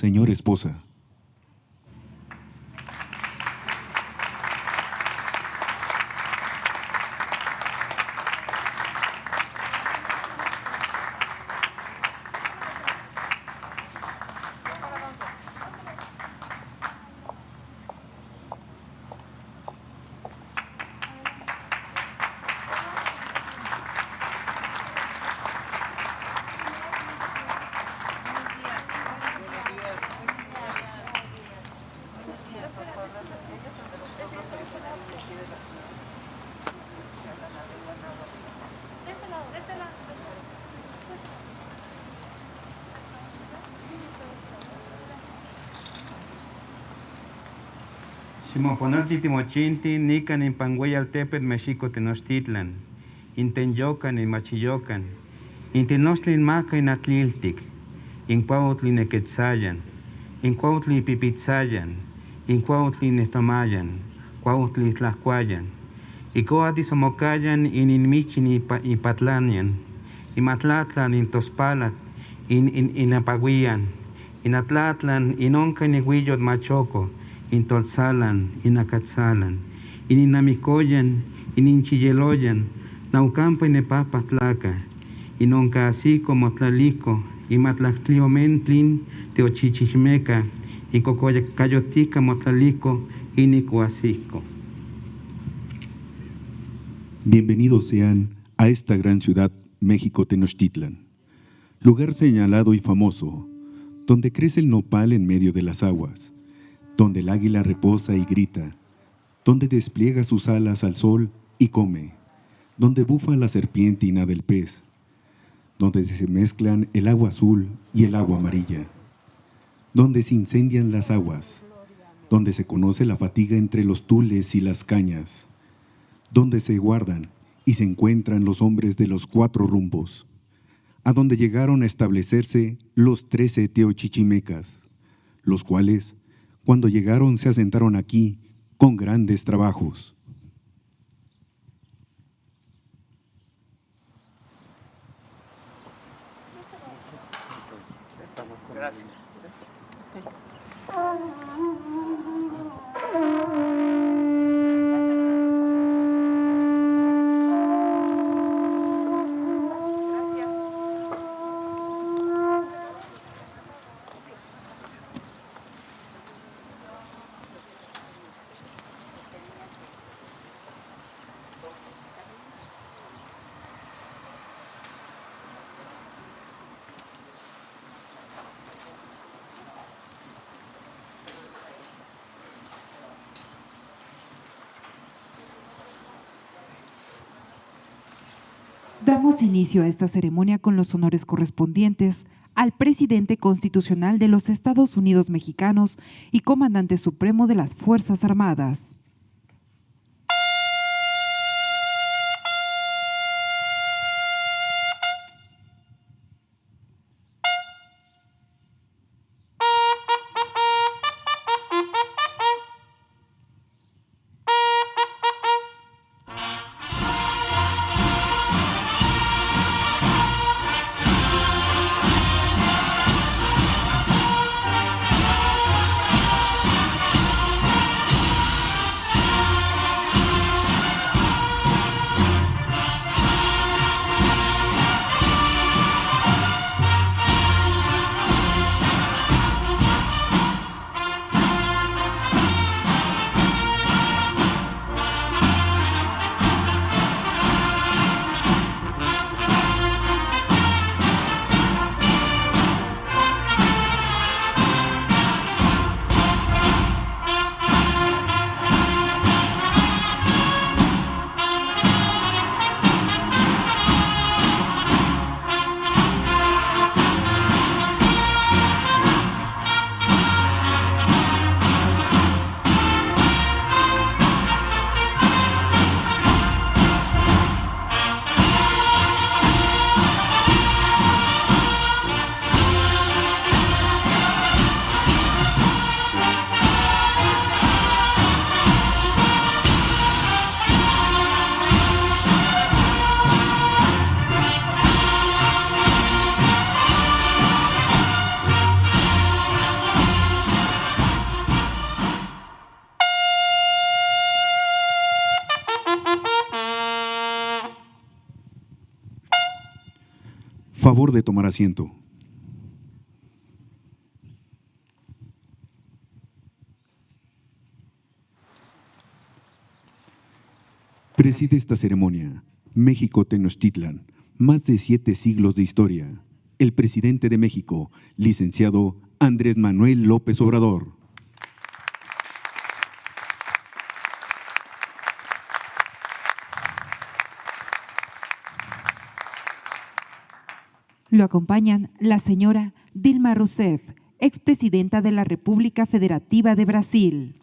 Señor esposa. Ximoponalti timochinti, nican in Pangueyaltepetl Mexico Tenochtitlan, in Tenyocan in Machiyocan, in Tenochtli in Maca in Atliltic, in Cuautli in Equetzayan, in Cuautli Pipitzayan, in Cuautli in Tamayan, Cuautli Tlacuayan, y Coati Somocayan in Michin y Patlanian, in Matlatlan in Tospalat, in Apaguian, in Atlatlan, in Onca in Huillot Machoco, in Tolzalan, in Acatzalan, in Inamicoyan, in Inchilleloyan, Naucampa in Epapatlaca, in Oncaasico, Motlalico, in Matlactliomentlin, Teochichimeca, in Cocoyacayotica, Motlalico, in Icuasico. Bienvenidos sean a esta gran ciudad, México Tenochtitlan, lugar señalado y famoso, donde crece el nopal en medio de las aguas, donde el águila reposa y grita, donde despliega sus alas al sol y come, donde bufa la serpiente y nada el pez, donde se mezclan el agua azul y el agua amarilla, donde se incendian las aguas, donde se conoce la fatiga entre los tules y las cañas, donde se guardan y se encuentran los hombres de los 4 rumbos, a donde llegaron a establecerse los 13 teochichimecas, los cuales, cuando llegaron, se asentaron aquí con grandes trabajos. Gracias. Damos inicio a esta ceremonia con los honores correspondientes al presidente constitucional de los Estados Unidos mexicanos y comandante supremo de las Fuerzas Armadas. Favor de tomar asiento. Preside esta ceremonia México Tenochtitlan, más de 7 siglos de historia. El presidente de México, licenciado Andrés Manuel López Obrador. Lo acompañan la señora Dilma Rousseff, expresidenta de la República Federativa de Brasil.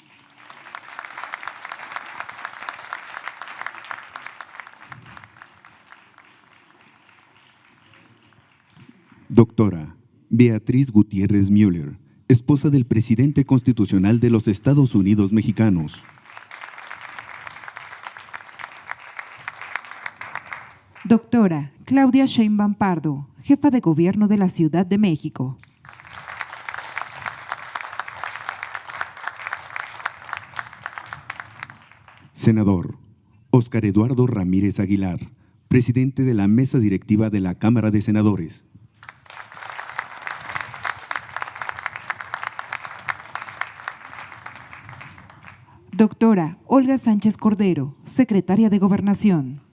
Doctora Beatriz Gutiérrez Müller, esposa del presidente constitucional de los Estados Unidos mexicanos. Doctora Claudia Sheinbaum Pardo, jefa de gobierno de la Ciudad de México. Senador Óscar Eduardo Ramírez Aguilar, presidente de la mesa directiva de la Cámara de Senadores. Doctora Olga Sánchez Cordero, secretaria de Gobernación.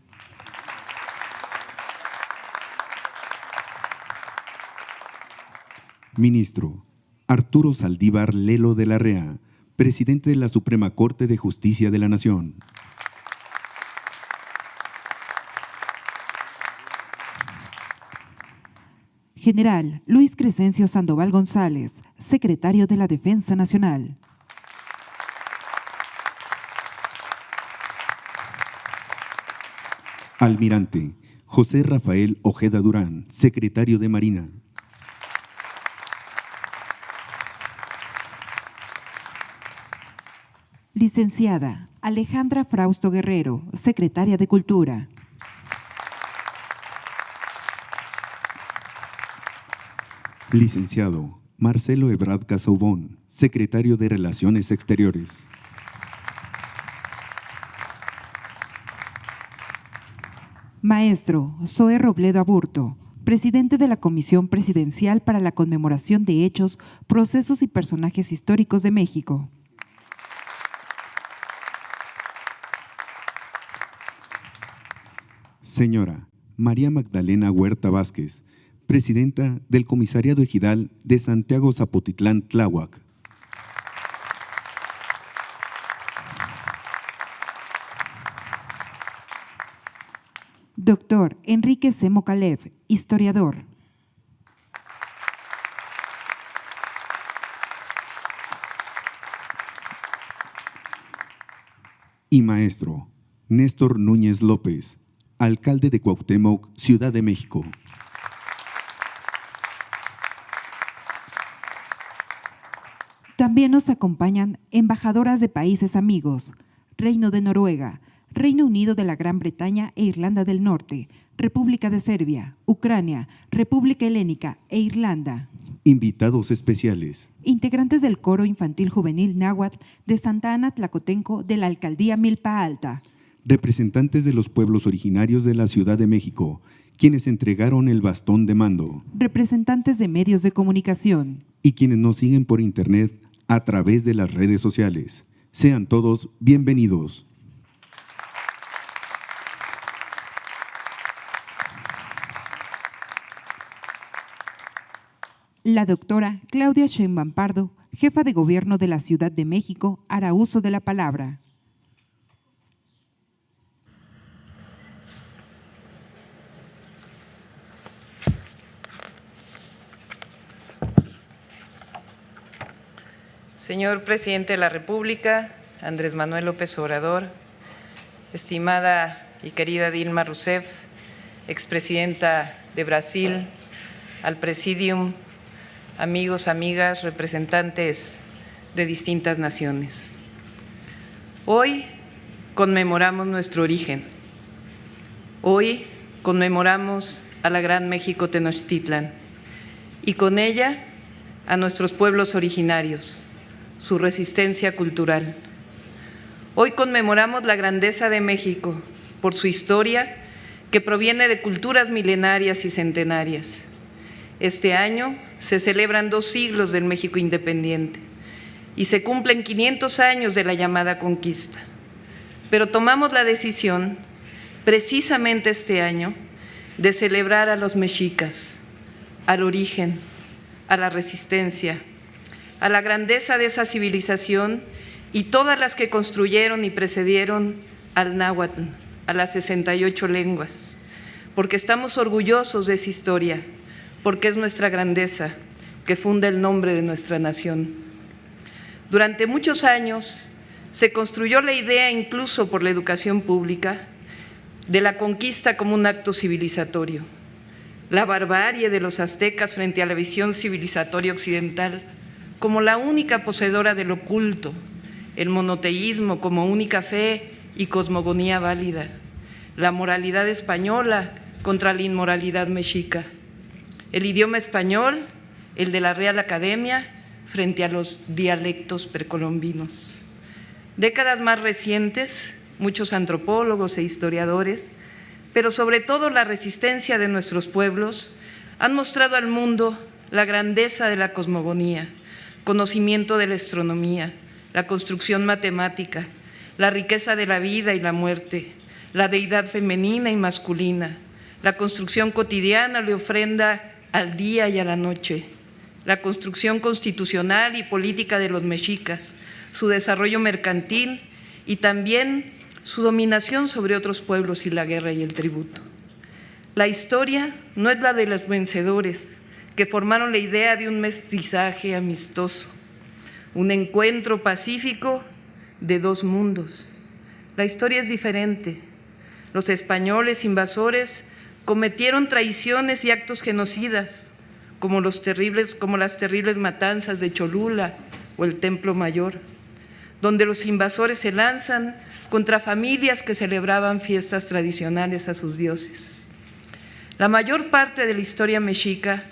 Ministro Arturo Saldívar Lelo de la Rea, presidente de la Suprema Corte de Justicia de la Nación. General Luis Crescencio Sandoval González, secretario de la Defensa Nacional. Almirante José Rafael Ojeda Durán, secretario de Marina. Licenciada Alejandra Frausto Guerrero, secretaria de Cultura. Licenciado Marcelo Ebrard Casaubon, secretario de Relaciones Exteriores. Maestro Zoe Robledo Aburto, presidente de la Comisión Presidencial para la Conmemoración de Hechos, Procesos y Personajes Históricos de México. Señora María Magdalena Huerta Vázquez, presidenta del Comisariado Ejidal de Santiago Zapotitlán, Tláhuac. Doctor Enrique C. Mocalev, historiador. Y maestro Néstor Núñez López, alcalde de Cuauhtémoc, Ciudad de México. También nos acompañan embajadoras de países amigos, Reino de Noruega, Reino Unido de la Gran Bretaña e Irlanda del Norte, República de Serbia, Ucrania, República Helénica e Irlanda. Invitados especiales. Integrantes del Coro Infantil Juvenil Náhuatl de Santa Ana Tlacotenco de la Alcaldía Milpa Alta. Representantes de los pueblos originarios de la Ciudad de México, quienes entregaron el bastón de mando. Representantes de medios de comunicación. Y quienes nos siguen por internet a través de las redes sociales. Sean todos bienvenidos. La doctora Claudia Sheinbaum Pardo, jefa de gobierno de la Ciudad de México, hará uso de la palabra. Señor Presidente de la República, Andrés Manuel López Obrador, estimada y querida Dilma Rousseff, expresidenta de Brasil, al Presidium, amigos, amigas, representantes de distintas naciones. Hoy conmemoramos nuestro origen. Hoy conmemoramos a la Gran México Tenochtitlan y con ella a nuestros pueblos originarios, su resistencia cultural. Hoy conmemoramos la grandeza de México por su historia que proviene de culturas milenarias y centenarias. Este año se celebran 2 siglos del México independiente y se cumplen 500 años de la llamada conquista. Pero tomamos la decisión, precisamente este año, de celebrar a los mexicas, al origen, a la resistencia, a la grandeza de esa civilización y todas las que construyeron y precedieron al náhuatl, a las 68 lenguas, porque estamos orgullosos de esa historia, porque es nuestra grandeza que funda el nombre de nuestra nación. Durante muchos años se construyó la idea, incluso por la educación pública, de la conquista como un acto civilizatorio. La barbarie de los aztecas frente a la visión civilizatoria occidental como la única poseedora del oculto, el monoteísmo como única fe y cosmogonía válida, la moralidad española contra la inmoralidad mexica, el idioma español, el de la Real Academia, frente a los dialectos precolombinos. Décadas más recientes, muchos antropólogos e historiadores, pero sobre todo la resistencia de nuestros pueblos, han mostrado al mundo la grandeza de la cosmogonía, conocimiento de la astronomía, la construcción matemática, la riqueza de la vida y la muerte, la deidad femenina y masculina, la construcción cotidiana le ofrenda al día y a la noche, la construcción constitucional y política de los mexicas, su desarrollo mercantil y también su dominación sobre otros pueblos y la guerra y el tributo. La historia no es la de los vencedores, que formaron la idea de un mestizaje amistoso, un encuentro pacífico de 2 mundos. La historia es diferente. Los españoles invasores cometieron traiciones y actos genocidas, como las terribles matanzas de Cholula o el Templo Mayor, donde los invasores se lanzan contra familias que celebraban fiestas tradicionales a sus dioses. La mayor parte de la historia mexica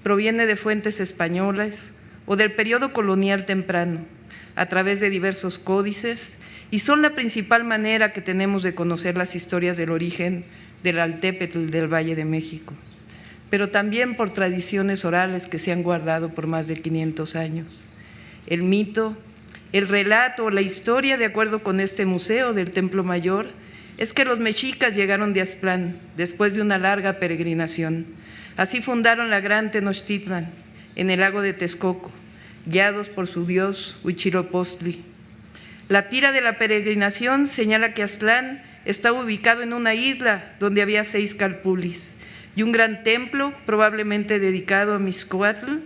proviene de fuentes españolas o del periodo colonial temprano, a través de diversos códices, y son la principal manera que tenemos de conocer las historias del origen del Altépetl del Valle de México, pero también por tradiciones orales que se han guardado por más de 500 años. El mito, el relato o la historia, de acuerdo con este museo del Templo Mayor, es que los mexicas llegaron de Aztlán después de una larga peregrinación. Así fundaron la Gran Tenochtitlan en el lago de Texcoco, guiados por su dios Huitzilopochtli. La tira de la peregrinación señala que Aztlán estaba ubicado en una isla donde había 6 calpulis y un gran templo probablemente dedicado a Mixcoatl,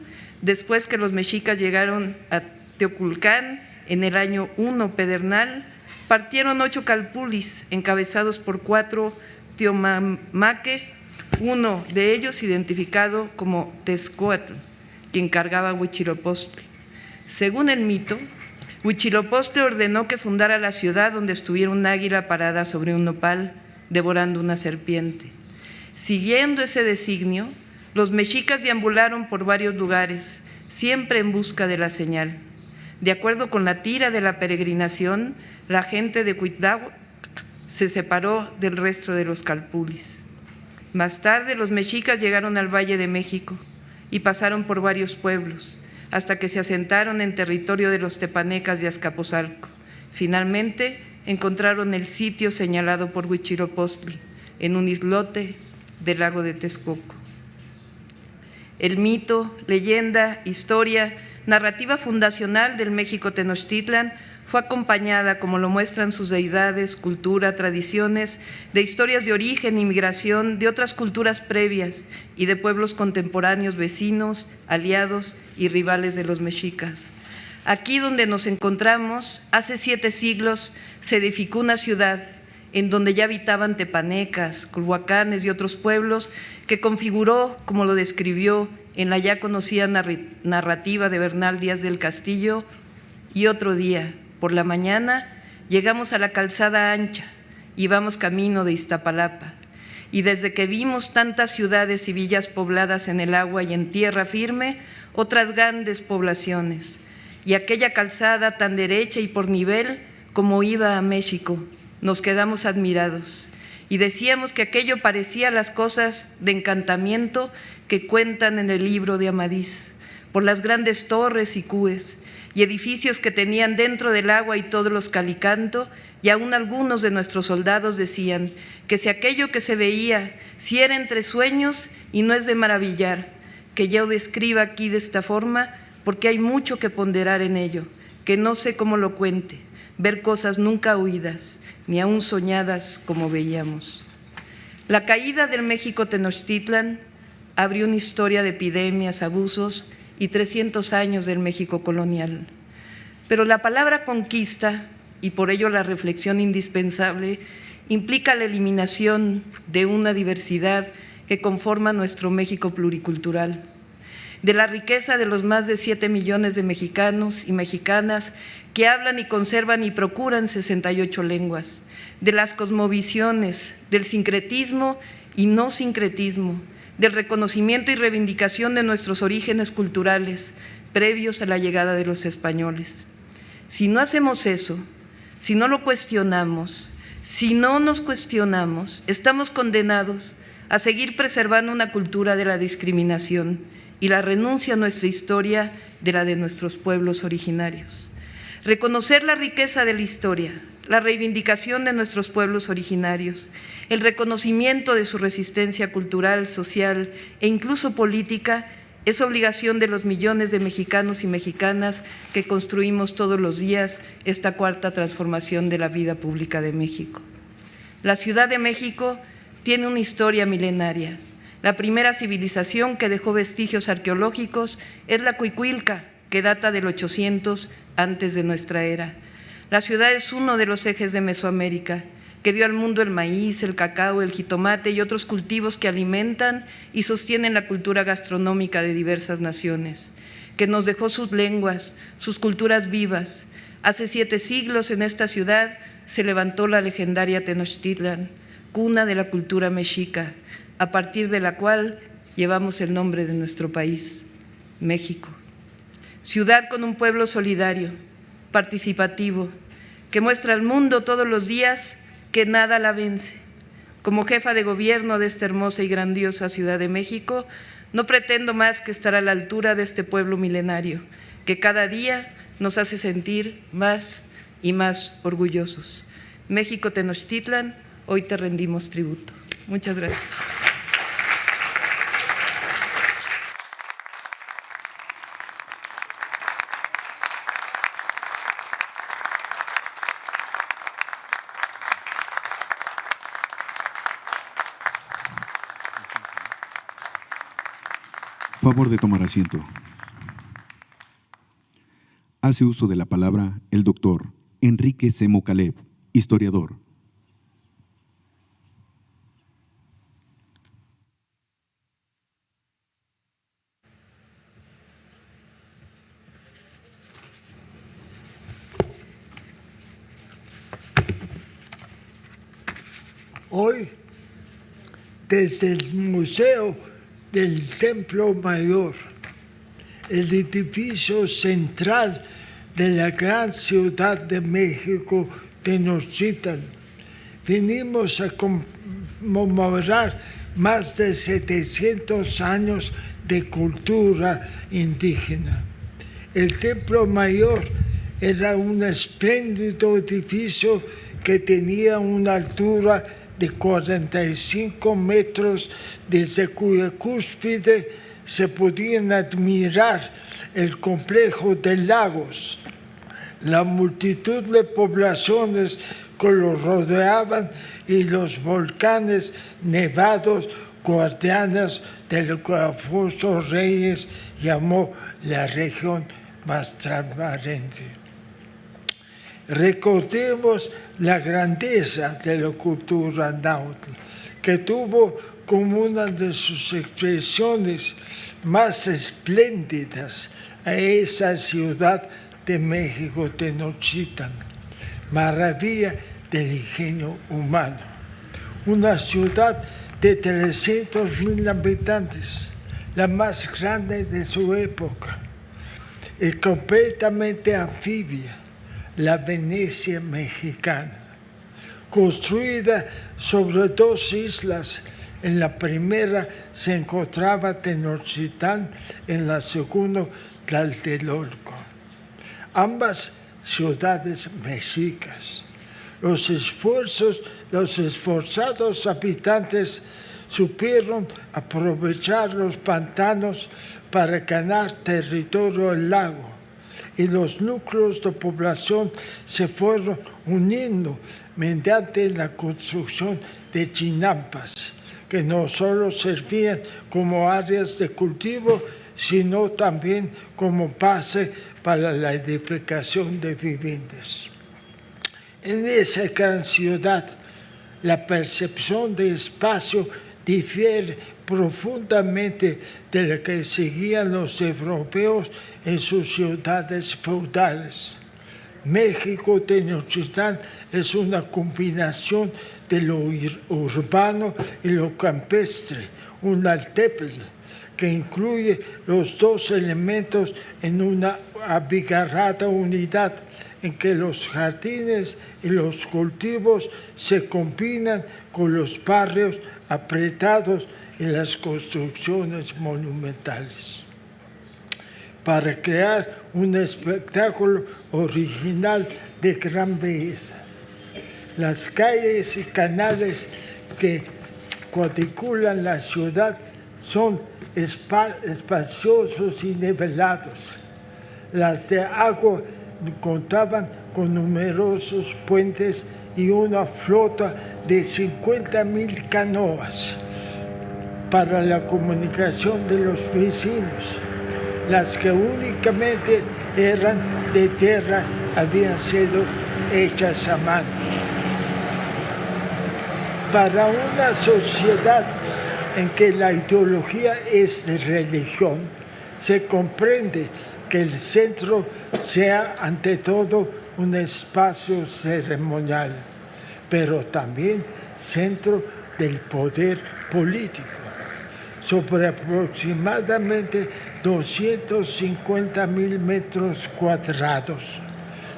después que los mexicas llegaron a Teoculcán en el año 1 pedernal, partieron 8 calpulis encabezados por 4 Teomamaque, uno de ellos identificado como Tezcoatl, quien cargaba a Huitzilopochtli. Según el mito, Huitzilopochtli ordenó que fundara la ciudad donde estuviera un águila parada sobre un nopal, devorando una serpiente. Siguiendo ese designio, los mexicas deambularon por varios lugares, siempre en busca de la señal. De acuerdo con la tira de la peregrinación, la gente de Cuitláhuac se separó del resto de los calpulis. Más tarde, los mexicas llegaron al Valle de México y pasaron por varios pueblos, hasta que se asentaron en territorio de los tepanecas de Azcapotzalco. Finalmente, encontraron el sitio señalado por Huitzilopochtli, en un islote del lago de Texcoco. El mito, leyenda, historia, narrativa fundacional del México Tenochtitlan fue acompañada, como lo muestran sus deidades, cultura, tradiciones, de historias de origen y migración de otras culturas previas y de pueblos contemporáneos, vecinos, aliados y rivales de los mexicas. Aquí donde nos encontramos, hace 7 siglos se edificó una ciudad en donde ya habitaban tepanecas, culhuacanes y otros pueblos, que configuró, como lo describió en la ya conocida narrativa de Bernal Díaz del Castillo. Y otro día, por la mañana, llegamos a la calzada ancha, íbamos camino de Iztapalapa, y desde que vimos tantas ciudades y villas pobladas en el agua y en tierra firme, otras grandes poblaciones, y aquella calzada tan derecha y por nivel como iba a México, nos quedamos admirados, y decíamos que aquello parecía las cosas de encantamiento que cuentan en el libro de Amadís, por las grandes torres y cúes y edificios que tenían dentro del agua y todos los calicanto, y aún algunos de nuestros soldados decían que si aquello que se veía, si era entre sueños y no es de maravillar, que yo describa aquí de esta forma, porque hay mucho que ponderar en ello, que no sé cómo lo cuente, ver cosas nunca oídas, ni aún soñadas como veíamos. La caída del México Tenochtitlan abrió una historia de epidemias, abusos y 300 años del México colonial. Pero la palabra conquista, y por ello la reflexión indispensable, implica la eliminación de una diversidad que conforma nuestro México pluricultural, de la riqueza de los más de 7 millones de mexicanos y mexicanas que hablan y conservan y procuran 68 lenguas, de las cosmovisiones, del sincretismo y no sincretismo, del reconocimiento y reivindicación de nuestros orígenes culturales previos a la llegada de los españoles. Si no hacemos eso, si no lo cuestionamos, si no nos cuestionamos, estamos condenados a seguir preservando una cultura de la discriminación y la renuncia a nuestra historia de la de nuestros pueblos originarios. Reconocer la riqueza de la historia, la reivindicación de nuestros pueblos originarios, el reconocimiento de su resistencia cultural, social e incluso política es obligación de los millones de mexicanos y mexicanas que construimos todos los días esta cuarta transformación de la vida pública de México. La Ciudad de México tiene una historia milenaria. La primera civilización que dejó vestigios arqueológicos es la Cuicuilca, que data del 800 antes de nuestra era. La ciudad es uno de los ejes de Mesoamérica, que dio al mundo el maíz, el cacao, el jitomate y otros cultivos que alimentan y sostienen la cultura gastronómica de diversas naciones, que nos dejó sus lenguas, sus culturas vivas. Hace 7 siglos en esta ciudad se levantó la legendaria Tenochtitlan, cuna de la cultura mexica, a partir de la cual llevamos el nombre de nuestro país, México. Ciudad con un pueblo solidario, participativo, que muestra al mundo todos los días que nada la vence. Como jefa de gobierno de esta hermosa y grandiosa Ciudad de México, no pretendo más que estar a la altura de este pueblo milenario, que cada día nos hace sentir más y más orgullosos. México Tenochtitlan, hoy te rendimos tributo. Muchas gracias. Favor de tomar asiento. Hace uso de la palabra el doctor Enrique Semo Caleb, historiador. Hoy, desde el Museo del Templo Mayor, el edificio central de la gran Ciudad de México, Tenochtitlan, venimos a conmemorar más de 700 años de cultura indígena. El Templo Mayor era un espléndido edificio que tenía una altura de 45 metros, desde cuya cúspide se podían admirar el complejo de lagos, la multitud de poblaciones que los rodeaban y los volcanes nevados, guardianes de lo que Alfonso Reyes llamó la región más transparente. Recordemos la grandeza de la cultura náhuatl, que tuvo como una de sus expresiones más espléndidas a esa Ciudad de México Tenochtitlan, maravilla del ingenio humano. Una ciudad de 300,000 habitantes, la más grande de su época, y completamente anfibia, la Venecia mexicana. construida sobre dos islas. En la primera se encontraba Tenochtitlán, en la segunda Tlatelolco, ambas ciudades mexicas. Los esforzados habitantes supieron aprovechar los pantanos para ganar territorio al lago, y los núcleos de población se fueron uniendo mediante la construcción de chinampas, que no solo servían como áreas de cultivo, sino también como base para la edificación de viviendas. En esa gran ciudad, la percepción de espacio difiere profundamente de la que seguían los europeos en sus ciudades feudales. México Tenochtitlán es una combinación de lo urbano y lo campestre, un altépetl que incluye los dos elementos en una abigarrada unidad en que los jardines y los cultivos se combinan con los barrios apretados y las construcciones monumentales, para crear un espectáculo original de gran belleza. Las calles y canales que cuadriculan la ciudad son espaciosos y nivelados. Las de agua contaban con numerosos puentes y una flota de 50,000 canoas para la comunicación de los vecinos. Las que únicamente eran de tierra habían sido hechas a mano. Para una sociedad en que la ideología es de religión, se comprende que el centro sea ante todo un espacio ceremonial, pero también centro del poder político. Sobre aproximadamente 250,000 metros cuadrados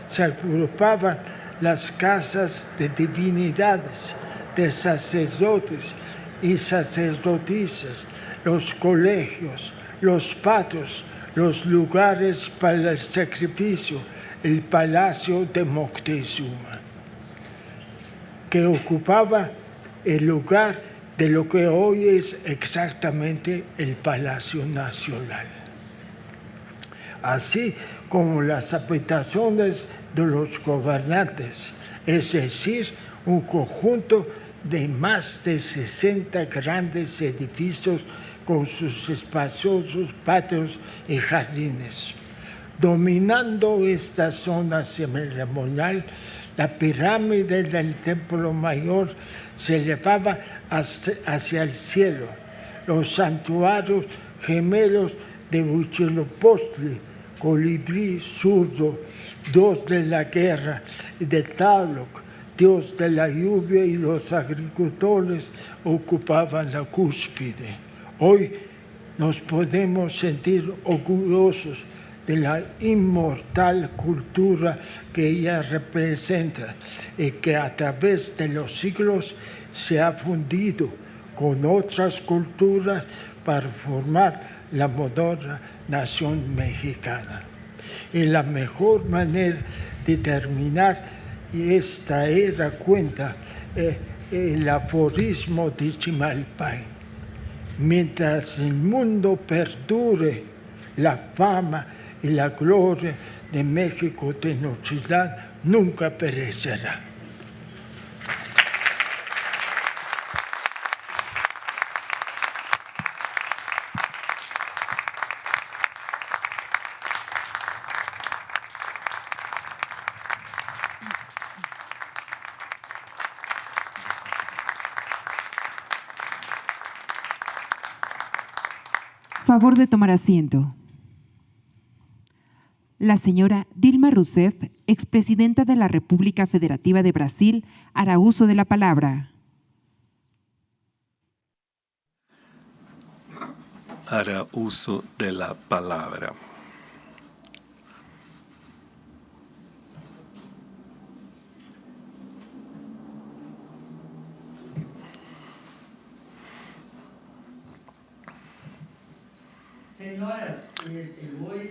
se agrupaban las casas de divinidades, de sacerdotes y sacerdotisas, los colegios, los patios, los lugares para el sacrificio, el palacio de Moctezuma, que ocupaba el lugar de lo que hoy es exactamente el Palacio Nacional, así como las habitaciones de los gobernantes, es decir, un conjunto de más de 60 grandes edificios con sus espaciosos patios y jardines. Dominando esta zona ceremonial, la pirámide del Templo Mayor se elevaba hacia el cielo. Los santuarios gemelos de Huitzilopochtli, Colibrí zurdo, dios de la guerra, y de Tlaloc, dios de la lluvia, y los agricultores ocupaban la cúspide. Hoy nos podemos sentir orgullosos de la inmortal cultura que ella representa y que a través de los siglos se ha fundido con otras culturas para formar la moderna nación mexicana. Y la mejor manera de terminar esta era cuenta el aforismo de Chimalpai: mientras el mundo perdure, la fama y la gloria de México Tenochtitlán nunca perecerá. Favor de tomar asiento. La señora Dilma Rousseff, expresidenta de la República Federativa de Brasil, hará uso de la palabra. Hará uso de la palabra.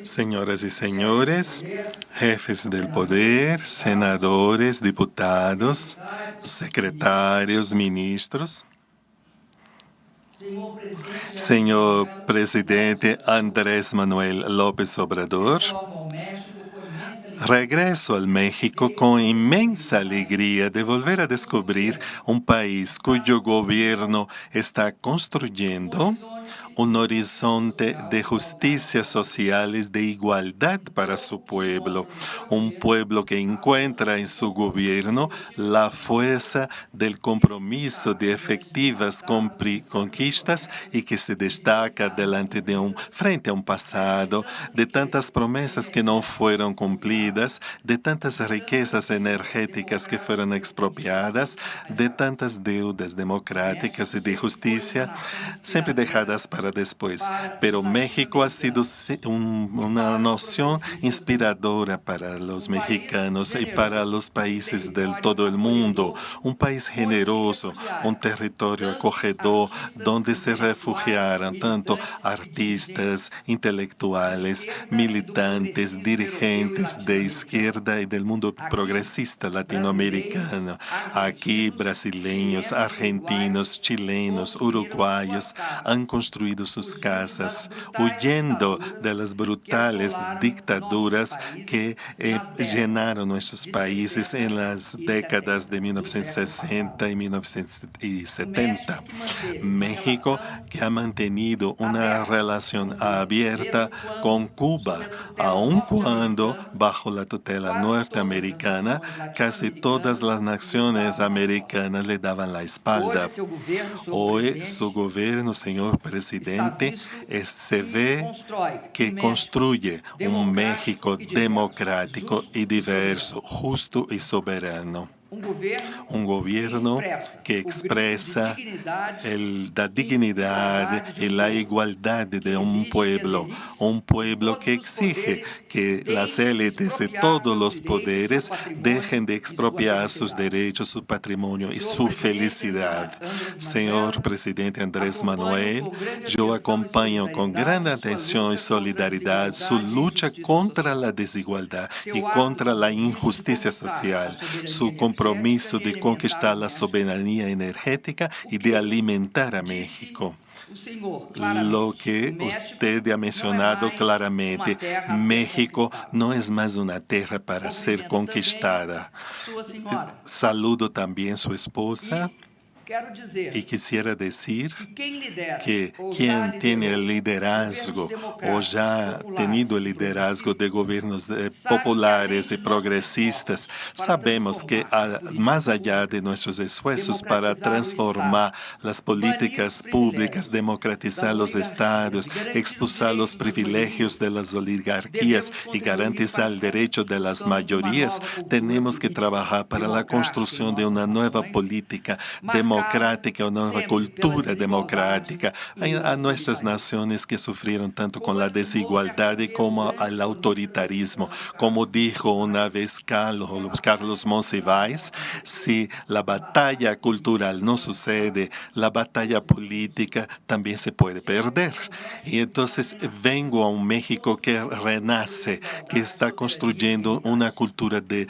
Señoras y señores, jefes del poder, senadores, diputados, secretarios, ministros, señor presidente Andrés Manuel López Obrador, regreso al México con inmensa alegría de volver a descubrir un país cuyo gobierno está construyendo un horizonte de justicias sociales, de igualdad para su pueblo, un pueblo que encuentra en su gobierno la fuerza del compromiso de efectivas conquistas y que se destaca frente a un pasado de tantas promesas que no fueron cumplidas, de tantas riquezas energéticas que fueron expropiadas, de tantas deudas democráticas y de justicia siempre dejadas para después. Pero México ha sido una noción inspiradora para los mexicanos y para los países de todo el mundo. Un país generoso, un territorio acogedor donde se refugiaron tanto artistas, intelectuales, militantes, dirigentes de izquierda y del mundo progresista latinoamericano. Aquí brasileños, argentinos, chilenos, uruguayos han construido sus casas, huyendo de las brutales dictaduras que llenaron nuestros países en las décadas de 1960 y 1970. México, que ha mantenido una relación abierta con Cuba, aun cuando bajo la tutela norteamericana casi todas las naciones americanas le daban la espalda. Hoy su gobierno, señor presidente, se ve que construye un México democrático y diverso, justo y soberano. Un gobierno que expresa la dignidad y la igualdad de un pueblo que exige que las élites y todos los poderes dejen de expropiar sus derechos, su patrimonio y su felicidad. Señor presidente Andrés Manuel, yo acompaño con gran atención y solidaridad su lucha contra la desigualdad y contra la injusticia social, su compromiso de conquistar la soberanía energética y de alimentar a México. Lo que usted ha mencionado claramente, México no es más una tierra para ser conquistada. Saludo también a su esposa. Y quisiera decir que quien tiene el liderazgo o ya ha tenido el liderazgo de gobiernos populares y progresistas, sabemos que más allá de nuestros esfuerzos para transformar las políticas públicas, democratizar los estados, expulsar los privilegios de las oligarquías y garantizar el derecho de las mayorías, tenemos que trabajar para la construcción de una nueva política democrática, una nueva cultura democrática a nuestras naciones que sufrieron tanto con la desigualdad y como al autoritarismo. Como dijo una vez Carlos Monsiváis, si la batalla cultural no sucede, la batalla política también se puede perder. Y entonces vengo a un México que renace, que está construyendo una cultura de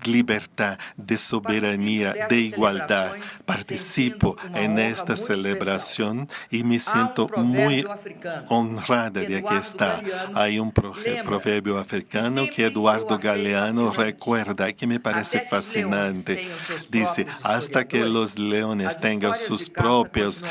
libertad, de soberanía, de igualdad. Participo en esta celebración y me siento muy honrada de que está. Hay un proverbio africano que Eduardo Galeano recuerda y que me parece fascinante. Dice, hasta que los leones tengan sus propios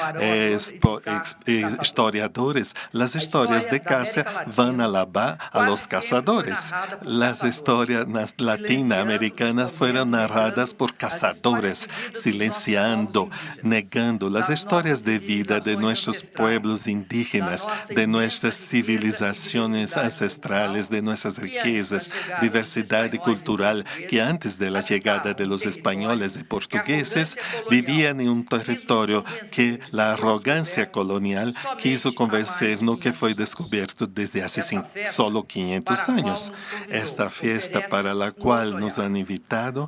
historiadores, las historias de caza van a alabar a los cazadores. Las historias latinoamericanas fueron narradas por cazadores, silenciando, negando las historias de vida de nuestros pueblos indígenas, de nuestras civilizaciones ancestrales, de nuestras riquezas, diversidad cultural que antes de la llegada de los españoles y portugueses vivían en un territorio que la arrogancia colonial quiso convencernos que fue descubierto desde hace solo 500 años. Esta fiesta para la cual nos han invitado invitado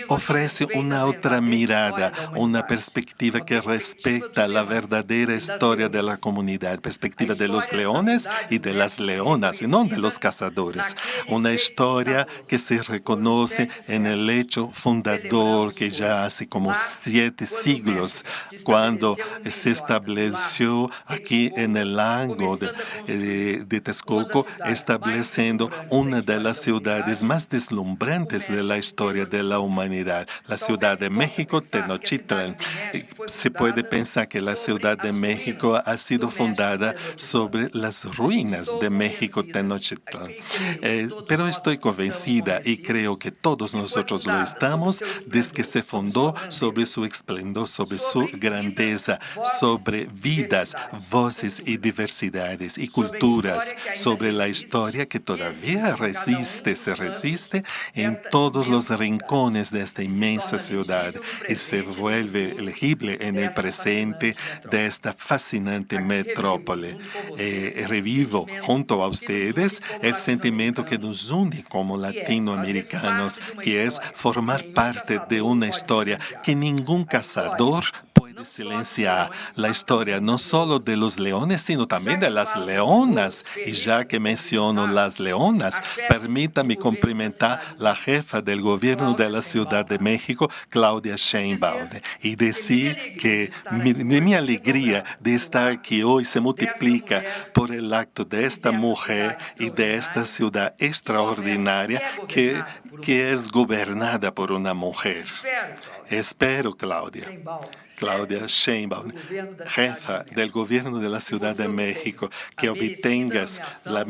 ofrece una otra mirada, una perspectiva que respeta la verdadera historia de la comunidad, perspectiva de los leones y de las leonas, y no de los cazadores. Una historia que se reconoce en el hecho fundador que ya hace como 7 siglos, cuando se estableció aquí en el lago de Texcoco, estableciendo una de las ciudades más deslumbrantes de la historia de la humanidad, la Ciudad de México, Tenochtitlan. Se puede pensar que la Ciudad de México ha sido fundada sobre las ruinas de México, Tenochtitlan. Pero estoy convencida y creo que todos nosotros lo estamos desde que se fundó sobre su esplendor, sobre su grandeza, sobre vidas, voces y diversidades y culturas, sobre la historia que todavía se resiste en todos los rincones de esta inmensa ciudad y se vuelve legible en el presente de esta fascinante metrópole. Revivo junto a ustedes el sentimiento que nos une como latinoamericanos, que es formar parte de una historia que ningún cazador puede silenciar. La historia no solo de los leones, sino también de las leonas. Y ya que menciono las leonas, permítame cumplimentar la jefa del gobierno de la Ciudad de México, Claudia Sheinbaum, y decir que mi alegría de estar aquí hoy se multiplica por el acto de esta mujer y de esta ciudad extraordinaria que es gobernada por una mujer. Espero, Claudia Sheinbaum, jefa del gobierno de la Ciudad de México, que obtengas el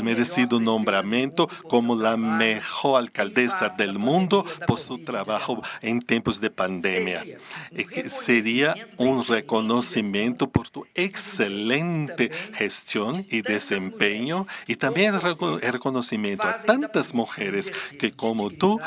merecido nombramiento como la mejor alcaldesa del mundo por su trabajo en tiempos de pandemia. Sería un reconocimiento por tu excelente gestión y desempeño y también el reconocimiento a tantas mujeres que como tú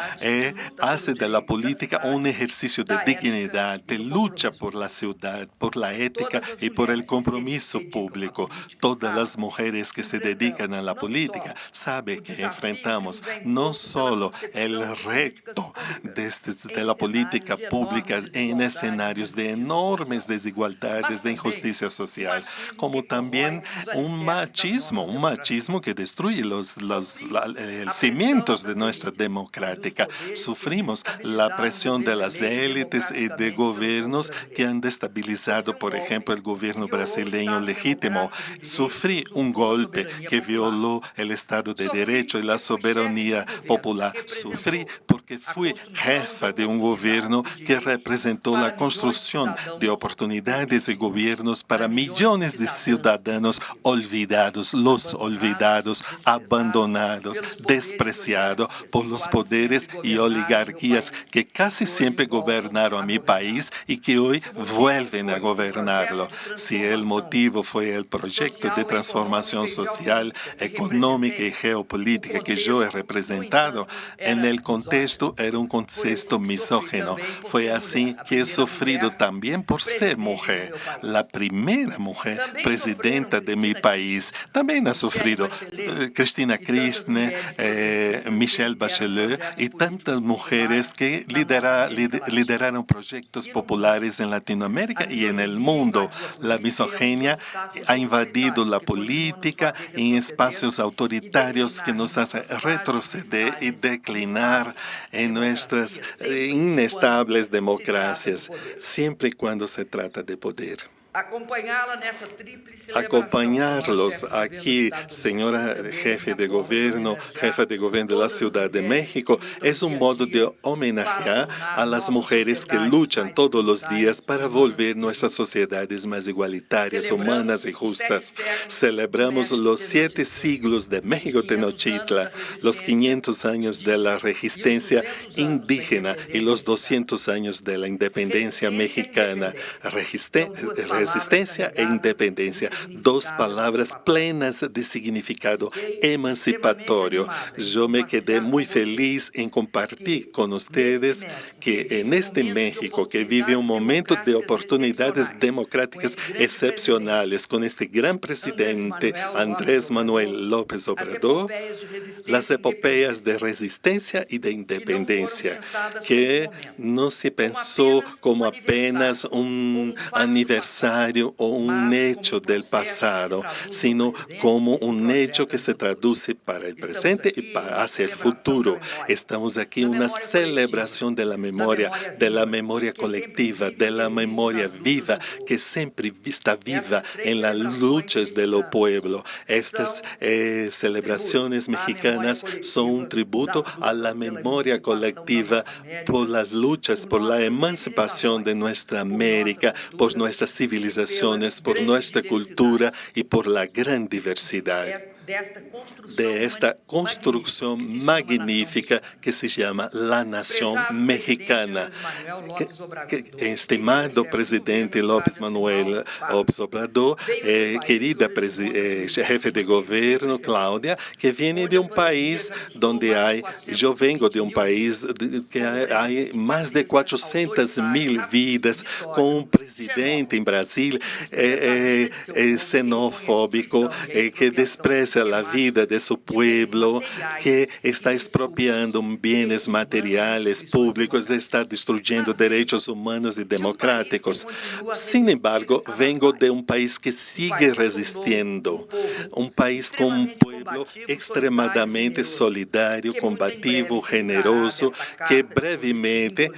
hacen de la política un ejercicio de dignidad, de lucha por la ciudad, por la ética y por el compromiso público. Todas las mujeres que se dedican a la política saben que enfrentamos no solo el reto de la política pública en escenarios de enormes desigualdades, de injusticia social, como también un machismo que destruye los cimientos de nuestra democrática. Sufrimos la presión de las élites y de gobiernos que han destabilizado, por ejemplo, el gobierno brasileño legítimo. Sufrí un golpe que violó el Estado de Derecho y la soberanía popular. Sufrí porque fui jefa de un gobierno que representó la construcción de oportunidades y gobiernos para millones de ciudadanos olvidados, abandonados, despreciados por los poderes y oligarquías que casi siempre gobernaron a mi país y que hoy vuelven a gobernarlo. Si el motivo fue el proyecto de transformación social, económica y geopolítica que yo he representado, en el contexto era un contexto misógino. Fue así que he sufrido también por ser mujer, la primera mujer presidenta de mi país. También ha sufrido Cristina Kirchner, Michelle Bachelet y tantas mujeres que lideraron proyectos populares en Latinoamérica y en el mundo. La misoginia ha invadido la política en espacios autoritarios que nos hacen retroceder y declinar en nuestras inestables democracias, siempre y cuando se trata de poder. Acompañarlos aquí, señora jefa de gobierno de la Ciudad de México, es un modo de homenajear a las mujeres que luchan todos los días para volver nuestras sociedades más igualitarias, humanas y justas. Celebramos los 7 siglos de México Tenochtitlan, los 500 años de la resistencia indígena y los 200 años de la independencia mexicana. resistencia e independencia, dos palabras plenas de significado emancipatorio. Yo me quedé muy feliz en compartir con ustedes que en este México, que vive un momento de oportunidades democráticas excepcionales, con este gran presidente Andrés Manuel López Obrador, las epopeyas de resistencia y de independencia, que no se pensó como apenas un aniversario o un hecho del pasado, sino como un hecho que se traduce para el presente y hacia el futuro. Estamos aquí en una celebración de la memoria colectiva, de la memoria viva, que siempre está viva en las luchas de los pueblos. Estas celebraciones mexicanas son un tributo a la memoria colectiva por las luchas, por la emancipación de nuestra América, por nuestras civilizaciones, por nuestra cultura y por la gran diversidad de esta construcción magnífica que se llama la nación mexicana. Estimado presidente López Manuel López Obrador, querida jefe de gobierno Claudia, que viene de un país donde yo vengo de un país que hay más de 400.000 vidas, con un presidente en Brasil xenofóbico, que desprecia la vida de su pueblo, que está expropiando bienes materiales públicos, está destruyendo derechos humanos y democráticos. Sin embargo, vengo de un país que sigue resistiendo, un país con un pueblo extremadamente solidario, combativo, generoso, que brevemente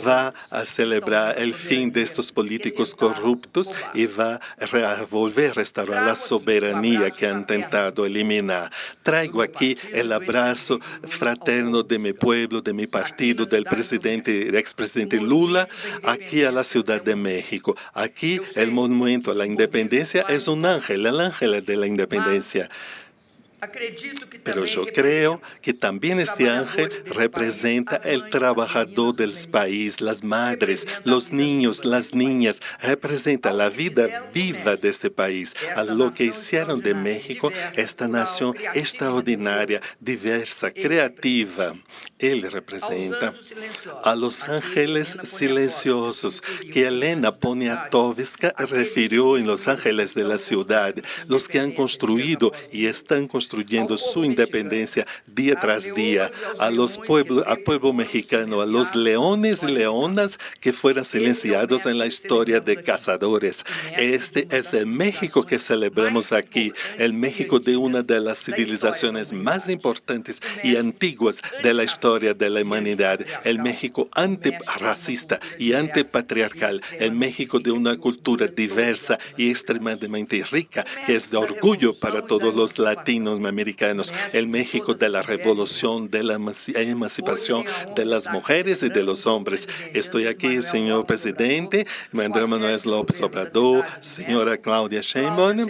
va a celebrar el fin de estos políticos corruptos y va a volver a restaurar la soberanía que han intentado eliminar. Traigo aquí el abrazo fraterno de mi pueblo, de mi partido, del expresidente Lula, aquí a la Ciudad de México. Aquí el monumento a la independencia es un ángel, el ángel de la independencia. Pero yo creo que también este ángel representa el trabajador del país, las madres, los niños, las niñas, representa la vida viva de este país, a lo que hicieron de México esta nación extraordinaria, diversa, creativa. Él representa a los ángeles silenciosos que Elena Poniatowska refirió en Los Ángeles de la Ciudad, los que han construido y están construyendo su independencia día tras día, al pueblo mexicano, a los leones y leonas que fueron silenciados en la historia de cazadores. Este es el México que celebramos aquí, el México de una de las civilizaciones más importantes y antiguas de la historia de la humanidad, el México antirracista y antipatriarcal, el México de una cultura diversa y extremadamente rica, que es de orgullo para todos los latinos americanos, el México de la revolución, de la emancipación de las mujeres y de los hombres. Estoy aquí, señor presidente, Andrés Manuel López Obrador, señora Claudia Sheinbaum.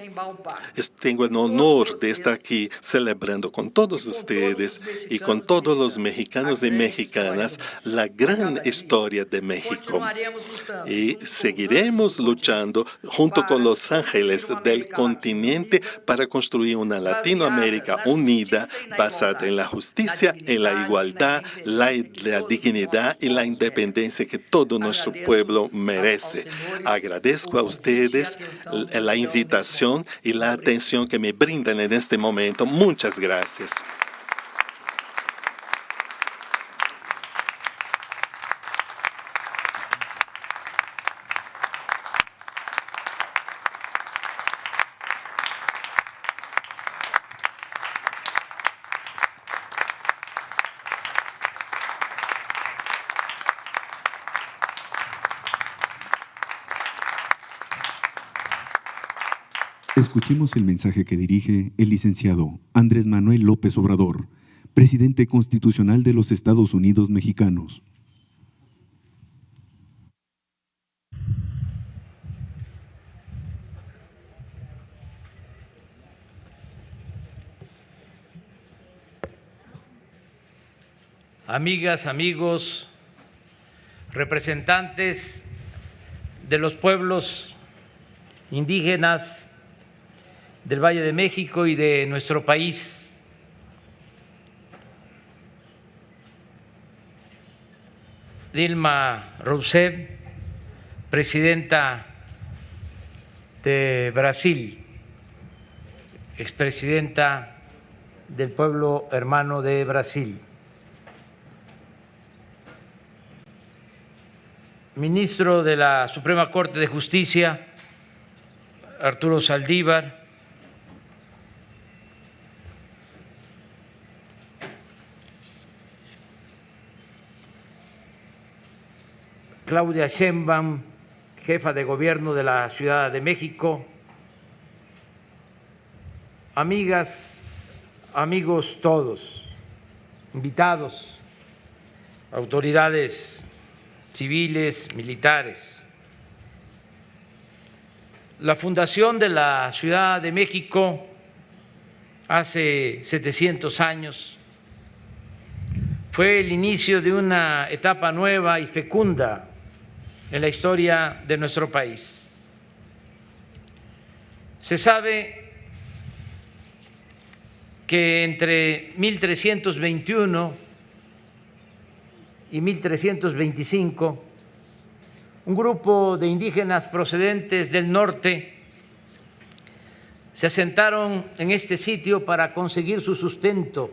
Tengo el honor de estar aquí celebrando con todos ustedes y con todos los mexicanos y mexicanas la gran historia de México. Y seguiremos luchando junto con los ángeles del continente para construir una Latinoamérica unida, basada en la justicia, en la igualdad, la dignidad y la independencia que todo nuestro pueblo merece. Agradezco a ustedes la invitación y la atención que me brindan en este momento. Muchas gracias. Escuchemos el mensaje que dirige el licenciado Andrés Manuel López Obrador, presidente constitucional de los Estados Unidos mexicanos. Amigas, amigos, representantes de los pueblos indígenas del Valle de México y de nuestro país. Dilma Rousseff, presidenta de Brasil, expresidenta del pueblo hermano de Brasil. Ministro de la Suprema Corte de Justicia, Arturo Saldívar. Claudia Sheinbaum, jefa de gobierno de la Ciudad de México. Amigas, amigos todos, invitados, autoridades civiles, militares. La fundación de la Ciudad de México hace 700 años fue el inicio de una etapa nueva y fecunda en la historia de nuestro país. Se sabe que entre 1321 y 1325, un grupo de indígenas procedentes del norte se asentaron en este sitio para conseguir su sustento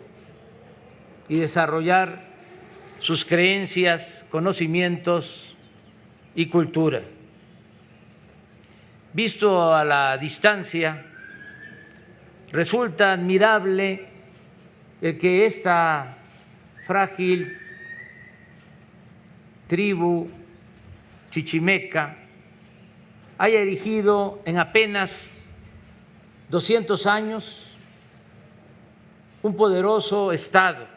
y desarrollar sus creencias, conocimientos y cultura. Visto a la distancia, resulta admirable el que esta frágil tribu chichimeca haya erigido en apenas 200 años un poderoso Estado,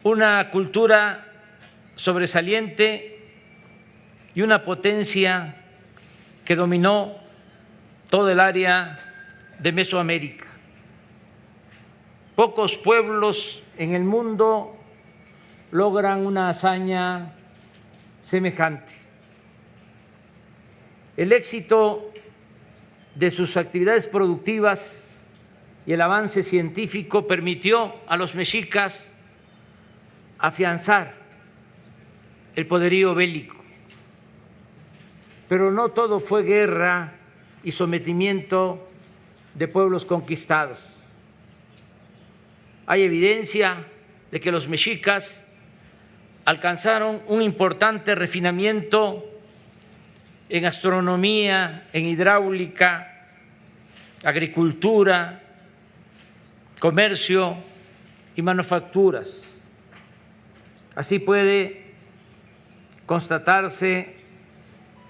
una cultura sobresaliente y una potencia que dominó todo el área de Mesoamérica. Pocos pueblos en el mundo logran una hazaña semejante. El éxito de sus actividades productivas y el avance científico permitió a los mexicas afianzar el poderío bélico. Pero no todo fue guerra y sometimiento de pueblos conquistados. Hay evidencia de que los mexicas alcanzaron un importante refinamiento en astronomía, en hidráulica, agricultura, comercio y manufacturas. Así puede constatarse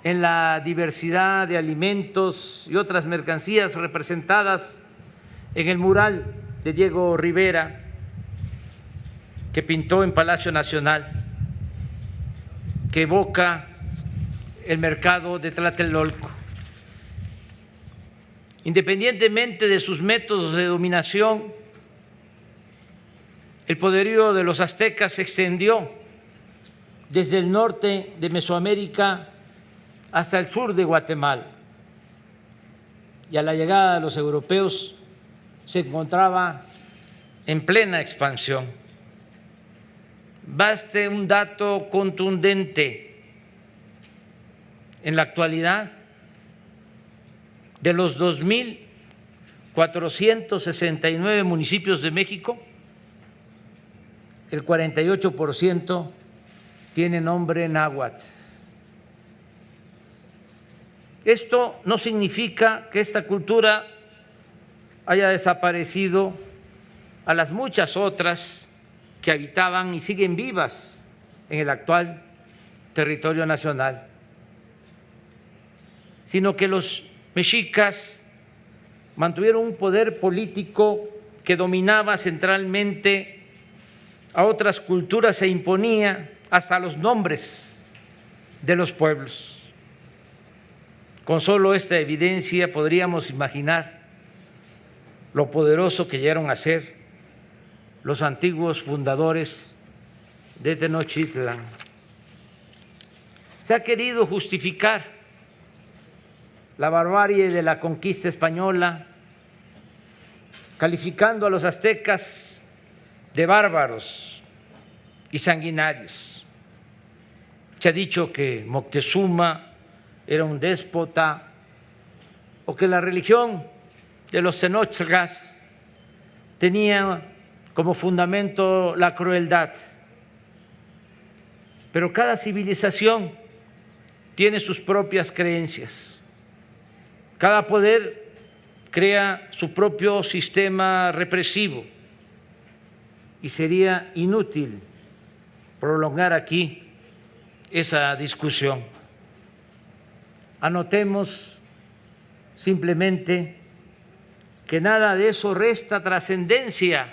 en la diversidad de alimentos y otras mercancías representadas en el mural de Diego Rivera, que pintó en Palacio Nacional, que evoca el mercado de Tlatelolco. Independientemente de sus métodos de dominación, el poderío de los aztecas se extendió desde el norte de Mesoamérica hasta el sur de Guatemala, y a la llegada de los europeos se encontraba en plena expansión. Baste un dato contundente. En la actualidad, de los 2.469 municipios de México, el 48% tiene nombre náhuatl. Esto no significa que esta cultura haya desaparecido a las muchas otras que habitaban y siguen vivas en el actual territorio nacional, sino que los mexicas mantuvieron un poder político que dominaba centralmente a otras culturas e imponía hasta los nombres de los pueblos. Con solo esta evidencia podríamos imaginar lo poderoso que llegaron a ser los antiguos fundadores de Tenochtitlan. Se ha querido justificar la barbarie de la conquista española, calificando a los aztecas de bárbaros y sanguinarios. Se ha dicho que Moctezuma era un déspota o que la religión de los Tenochtitlas tenía como fundamento la crueldad. Pero cada civilización tiene sus propias creencias. Cada poder crea su propio sistema represivo y sería inútil prolongar aquí esa discusión. Anotemos simplemente que nada de eso resta trascendencia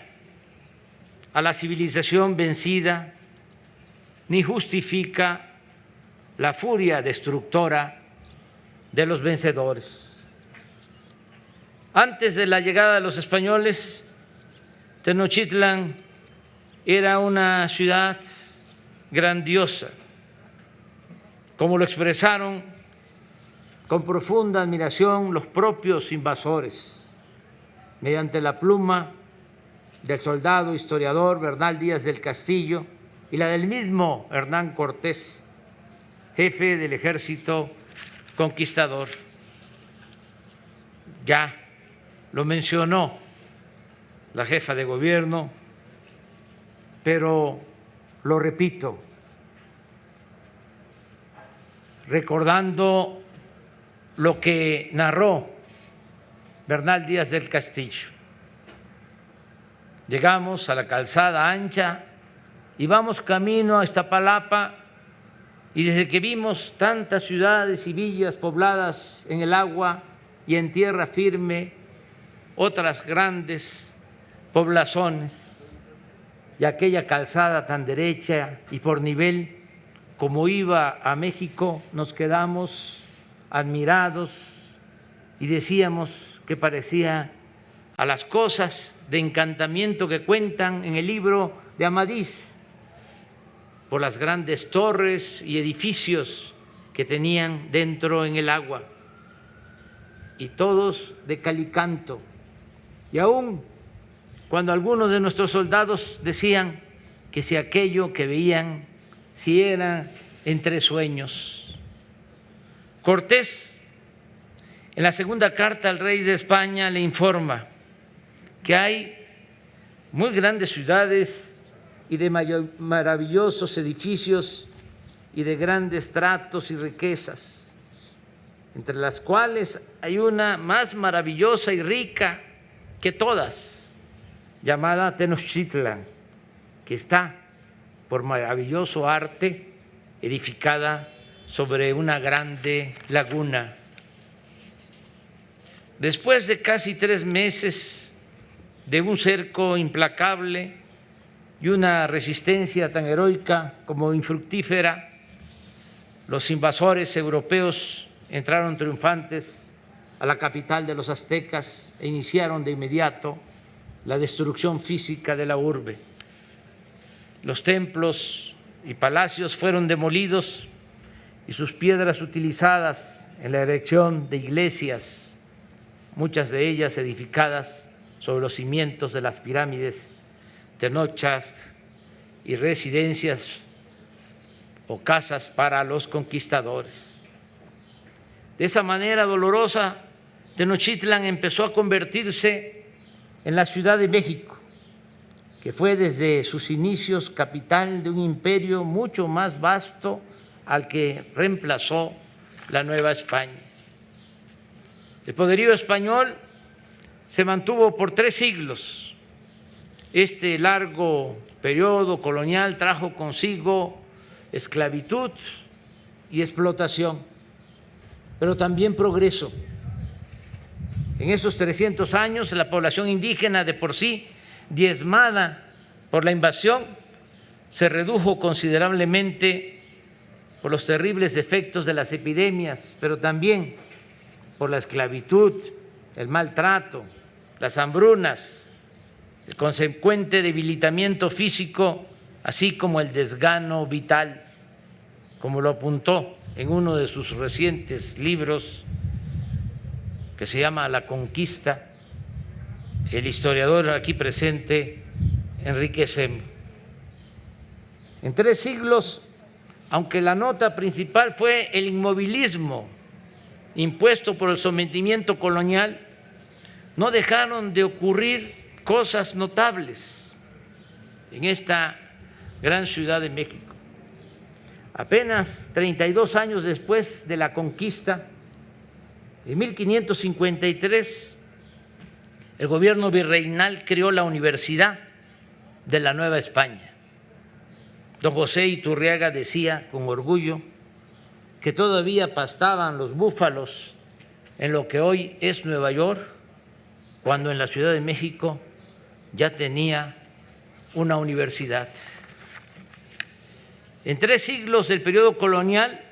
a la civilización vencida ni justifica la furia destructora de los vencedores. Antes de la llegada de los españoles, Tenochtitlan era una ciudad grandiosa, como lo expresaron con profunda admiración los propios invasores, mediante la pluma del soldado historiador Bernal Díaz del Castillo y la del mismo Hernán Cortés, jefe del ejército conquistador. Ya lo mencionó la jefa de gobierno, pero lo repito, recordando lo que narró Bernal Díaz del Castillo. Llegamos a la calzada ancha y vamos camino a Iztapalapa, y desde que vimos tantas ciudades y villas pobladas en el agua y en tierra firme, otras grandes poblaciones, y aquella calzada tan derecha y por nivel como iba a México, nos quedamos admirados y decíamos que parecía a las cosas de encantamiento que cuentan en el libro de Amadís, por las grandes torres y edificios que tenían dentro en el agua, y todos de cal y canto. Y aún cuando algunos de nuestros soldados decían que si aquello que veían, si era entre sueños. Cortés, en la segunda carta al rey de España, le informa que hay muy grandes ciudades y de maravillosos edificios y de grandes tratos y riquezas, entre las cuales hay una más maravillosa y rica que todas, llamada Tenochtitlan, que está por maravilloso arte edificada sobre una grande laguna. Después de casi 3 meses de un cerco implacable y una resistencia tan heroica como infructífera, los invasores europeos entraron triunfantes a la capital de los aztecas e iniciaron de inmediato la destrucción física de la urbe. Los templos y palacios fueron demolidos y sus piedras utilizadas en la erección de iglesias, muchas de ellas edificadas sobre los cimientos de las pirámides Tenochtitlán, y residencias o casas para los conquistadores. De esa manera dolorosa, Tenochtitlan empezó a convertirse en la Ciudad de México, que fue desde sus inicios capital de un imperio mucho más vasto al que reemplazó la Nueva España. El poderío español se mantuvo por 3 siglos. Este largo periodo colonial trajo consigo esclavitud y explotación, pero también progreso. En esos 300 años, la población indígena, de por sí diezmada por la invasión, se redujo considerablemente por los terribles efectos de las epidemias, pero también por la esclavitud, el maltrato, las hambrunas, el consecuente debilitamiento físico, así como el desgano vital, como lo apuntó en uno de sus recientes libros que se llama La Conquista, el historiador aquí presente, Enrique Sem. En 3 siglos, aunque la nota principal fue el inmovilismo impuesto por el sometimiento colonial, no dejaron de ocurrir cosas notables en esta gran ciudad de México. Apenas 32 años después de la conquista, en 1553, el gobierno virreinal creó la Universidad de la Nueva España. Don José Iturriaga decía con orgullo que todavía pastaban los búfalos en lo que hoy es Nueva York, cuando en la Ciudad de México ya tenía una universidad. En 3 siglos del periodo colonial,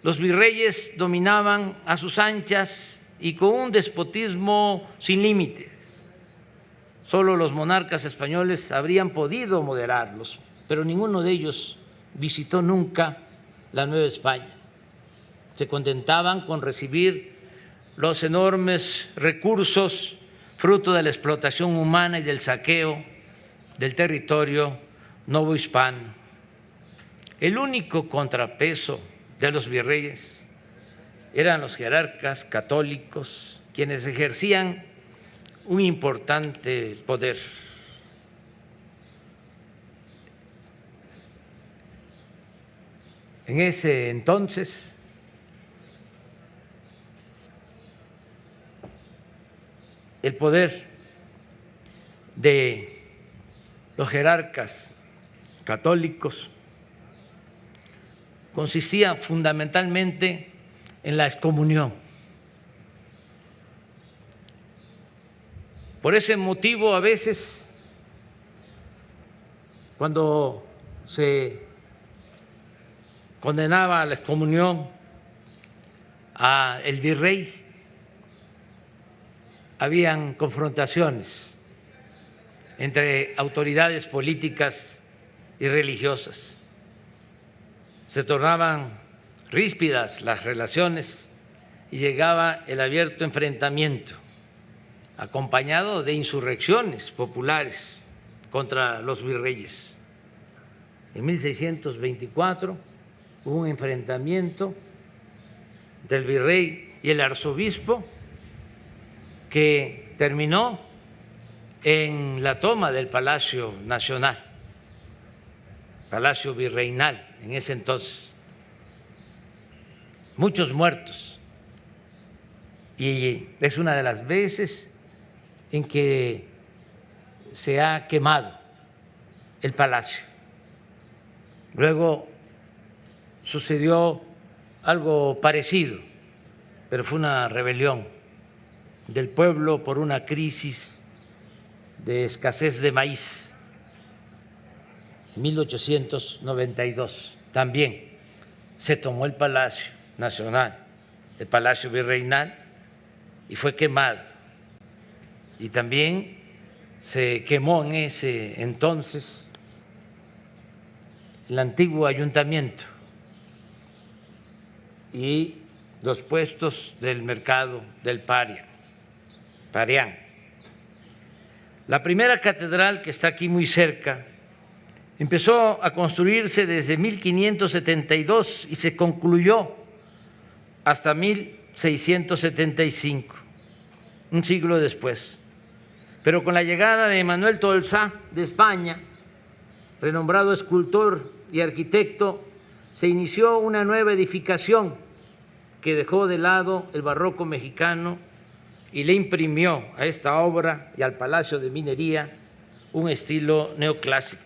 los virreyes dominaban a sus anchas y con un despotismo sin límites. Solo los monarcas españoles habrían podido moderarlos, pero ninguno de ellos visitó nunca la Nueva España. Se contentaban con recibir los enormes recursos fruto de la explotación humana y del saqueo del territorio novohispano. El único contrapeso de los virreyes eran los jerarcas católicos, quienes ejercían un importante poder. En ese entonces, el poder de los jerarcas católicos consistía fundamentalmente en la excomunión. Por ese motivo, a veces, cuando se condenaba a la excomunión al virrey, habían confrontaciones entre autoridades políticas y religiosas. Se tornaban ríspidas las relaciones y llegaba el abierto enfrentamiento, acompañado de insurrecciones populares contra los virreyes. En 1624 hubo un enfrentamiento del virrey y el arzobispo que terminó en la toma del Palacio Nacional, Palacio Virreinal en ese entonces. Muchos muertos, y es una de las veces en que se ha quemado el palacio. Luego sucedió algo parecido, pero fue una rebelión del pueblo por una crisis de escasez de maíz. En 1892 también se tomó el Palacio Nacional, el Palacio Virreinal, y fue quemado. Y también se quemó en ese entonces el antiguo ayuntamiento y los puestos del mercado del Parián. La primera catedral, que está aquí muy cerca, empezó a construirse desde 1572 y se concluyó hasta 1675, un siglo después. Pero con la llegada de Manuel Tolsá de España, renombrado escultor y arquitecto, se inició una nueva edificación que dejó de lado el barroco mexicano y le imprimió a esta obra y al Palacio de Minería un estilo neoclásico.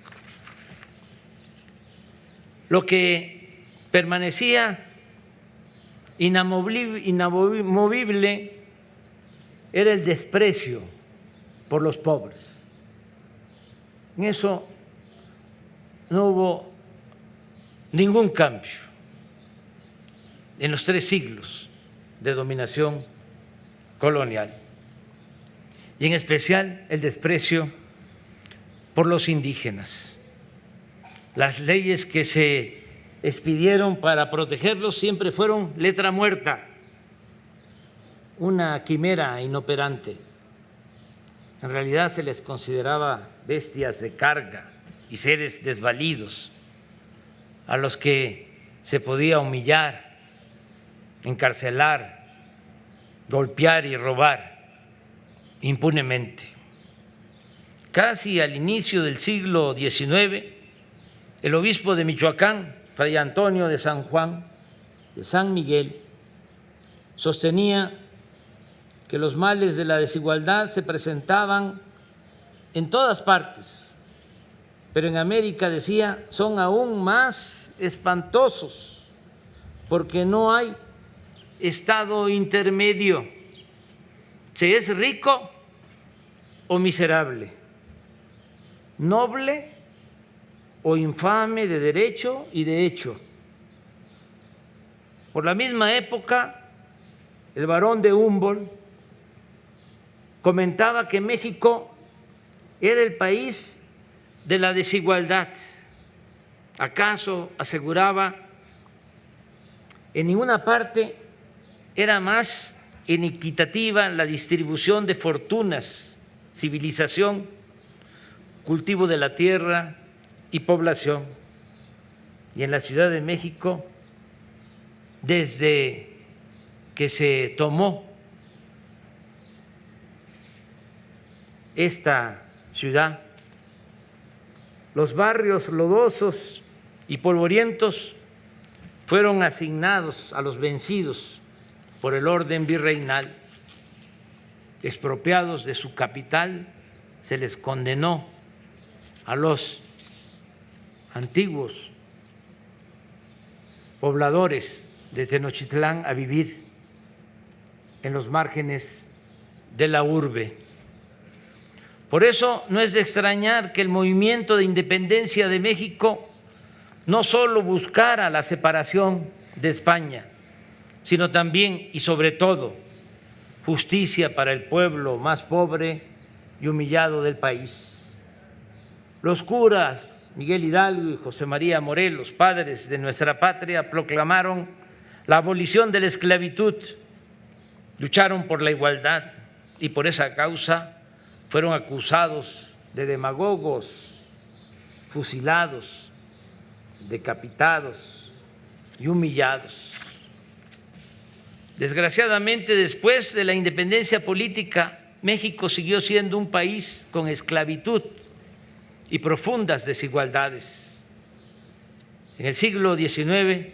Lo que permanecía inamovible era el desprecio por los pobres. En eso no hubo ningún cambio en los 3 siglos de dominación colonial, y en especial el desprecio por los indígenas. Las leyes que se expidieron para protegerlos siempre fueron letra muerta. una quimera inoperante. En realidad se les consideraba bestias de carga y seres desvalidos a los que se podía humillar, encarcelar, golpear y robar impunemente. Casi al inicio del siglo XIX, el obispo de Michoacán, Fray Antonio de San Juan, de San Miguel, sostenía que los males de la desigualdad se presentaban en todas partes, pero en América, decía, son aún más espantosos porque no hay estado intermedio, se es rico o miserable, noble o infame de derecho y de hecho. Por la misma época, el barón de Humboldt comentaba que México era el país de la desigualdad. ¿Acaso, aseguraba, en ninguna parte era más inequitativa la distribución de fortunas, civilización, cultivo de la tierra y población? Y en la Ciudad de México, desde que se tomó esta ciudad, los barrios lodosos y polvorientos fueron asignados a los vencidos por el orden virreinal. Expropiados de su capital, se les condenó a los antiguos pobladores de Tenochtitlán a vivir en los márgenes de la urbe. Por eso no es de extrañar que el movimiento de independencia de México no solo buscara la separación de España, sino también y sobre todo justicia para el pueblo más pobre y humillado del país. Los curas Miguel Hidalgo y José María Morelos, padres de nuestra patria, proclamaron la abolición de la esclavitud, lucharon por la igualdad y por esa causa fueron acusados de demagogos, fusilados, decapitados y humillados. Desgraciadamente, después de la independencia política, México siguió siendo un país con esclavitud y profundas desigualdades. En el siglo XIX,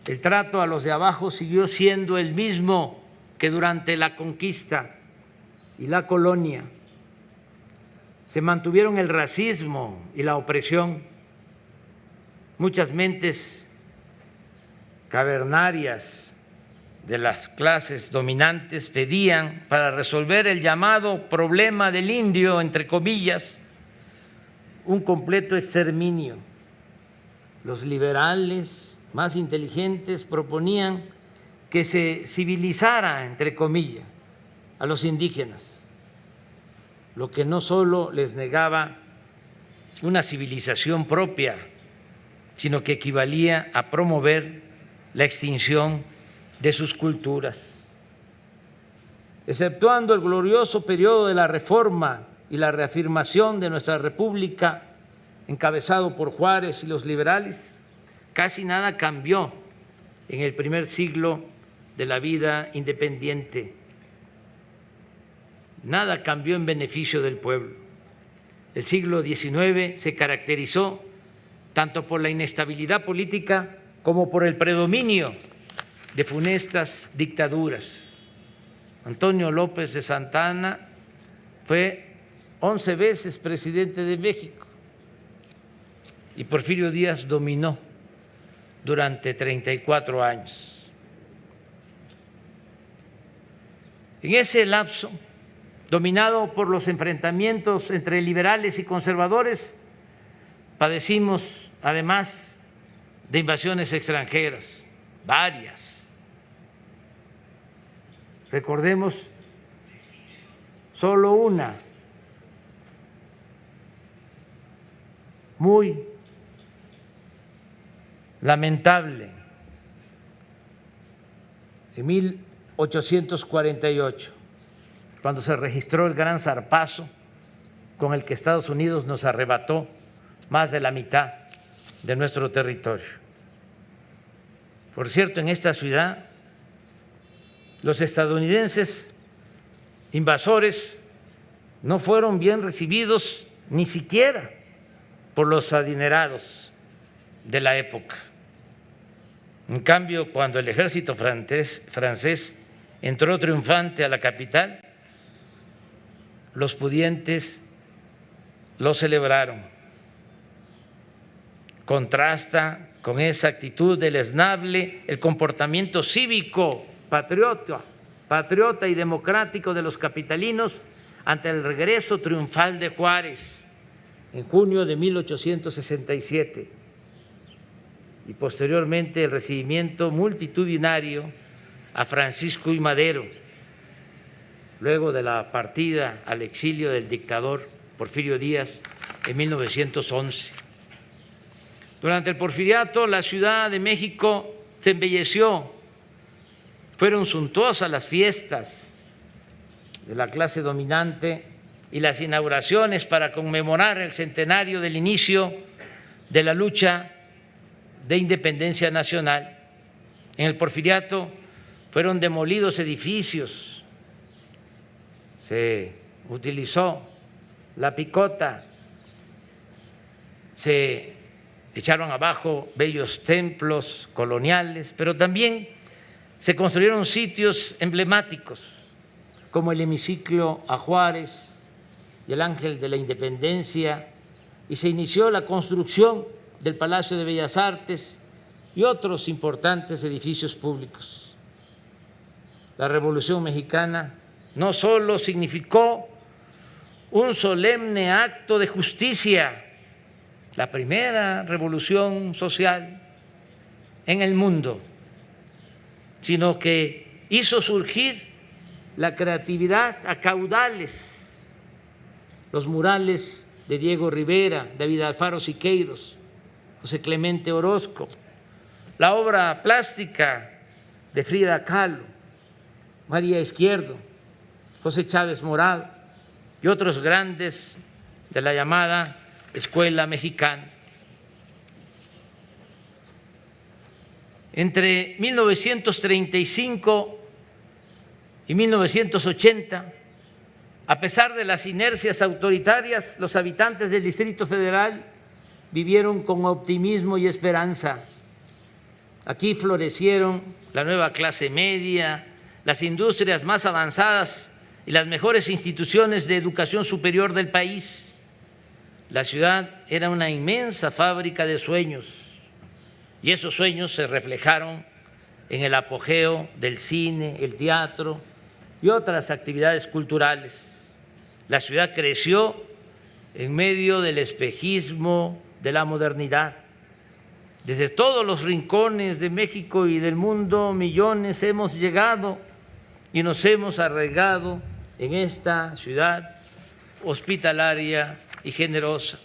el trato a los de abajo siguió siendo el mismo que durante la conquista y la colonia. Se mantuvieron el racismo y la opresión. Muchas mentes cavernarias de las clases dominantes pedían, para resolver el llamado problema del indio, entre comillas, un completo exterminio. Los liberales más inteligentes proponían que se civilizara, entre comillas, a los indígenas, lo que no solo les negaba una civilización propia, sino que equivalía a promover la extinción de sus culturas. Exceptuando el glorioso periodo de la Reforma y la reafirmación de nuestra República, encabezado por Juárez y los liberales, casi nada cambió en el primer siglo de la vida independiente. Nada cambió en beneficio del pueblo. El siglo XIX se caracterizó tanto por la inestabilidad política como por el predominio de funestas dictaduras. Antonio López de Santa Anna fue 11 veces presidente de México y Porfirio Díaz dominó durante 34 años. En ese lapso, dominado por los enfrentamientos entre liberales y conservadores, padecimos además de invasiones extranjeras, varias. Recordemos solo una, muy lamentable. En 1848, cuando se registró el gran zarpazo con el que Estados Unidos nos arrebató más de la mitad de nuestro territorio. Por cierto, en esta ciudad, los estadounidenses invasores no fueron bien recibidos ni siquiera por los adinerados de la época. En cambio, cuando el ejército francés entró triunfante a la capital, los pudientes lo celebraron. Contrasta con esa actitud deleznable el comportamiento cívico, patriota y democrático de los capitalinos ante el regreso triunfal de Juárez en junio de 1867 y posteriormente el recibimiento multitudinario a Francisco I. Madero, luego de la partida al exilio del dictador Porfirio Díaz en 1911. Durante el porfiriato, la Ciudad de México se embelleció, fueron suntuosas las fiestas de la clase dominante y las inauguraciones para conmemorar el centenario del inicio de la lucha de independencia nacional. En el porfiriato fueron demolidos edificios, se utilizó la picota, se echaron abajo bellos templos coloniales, pero también se construyeron sitios emblemáticos como el hemiciclo a Juárez y el Ángel de la Independencia, y se inició la construcción del Palacio de Bellas Artes y otros importantes edificios públicos. La Revolución Mexicana no solo significó un solemne acto de justicia, la primera revolución social en el mundo, sino que hizo surgir la creatividad a caudales, los murales de Diego Rivera, David Alfaro Siqueiros, José Clemente Orozco, la obra plástica de Frida Kahlo, María Izquierdo, José Chávez Morado y otros grandes de la llamada Escuela Mexicana. Entre 1935 y 1980, a pesar de las inercias autoritarias, los habitantes del Distrito Federal vivieron con optimismo y esperanza. Aquí florecieron la nueva clase media, las industrias más avanzadas y las mejores instituciones de educación superior del país. La ciudad era una inmensa fábrica de sueños y esos sueños se reflejaron en el apogeo del cine, el teatro y otras actividades culturales. La ciudad creció en medio del espejismo de la modernidad. Desde todos los rincones de México y del mundo, millones hemos llegado y nos hemos arraigado en esta ciudad hospitalaria y generosa.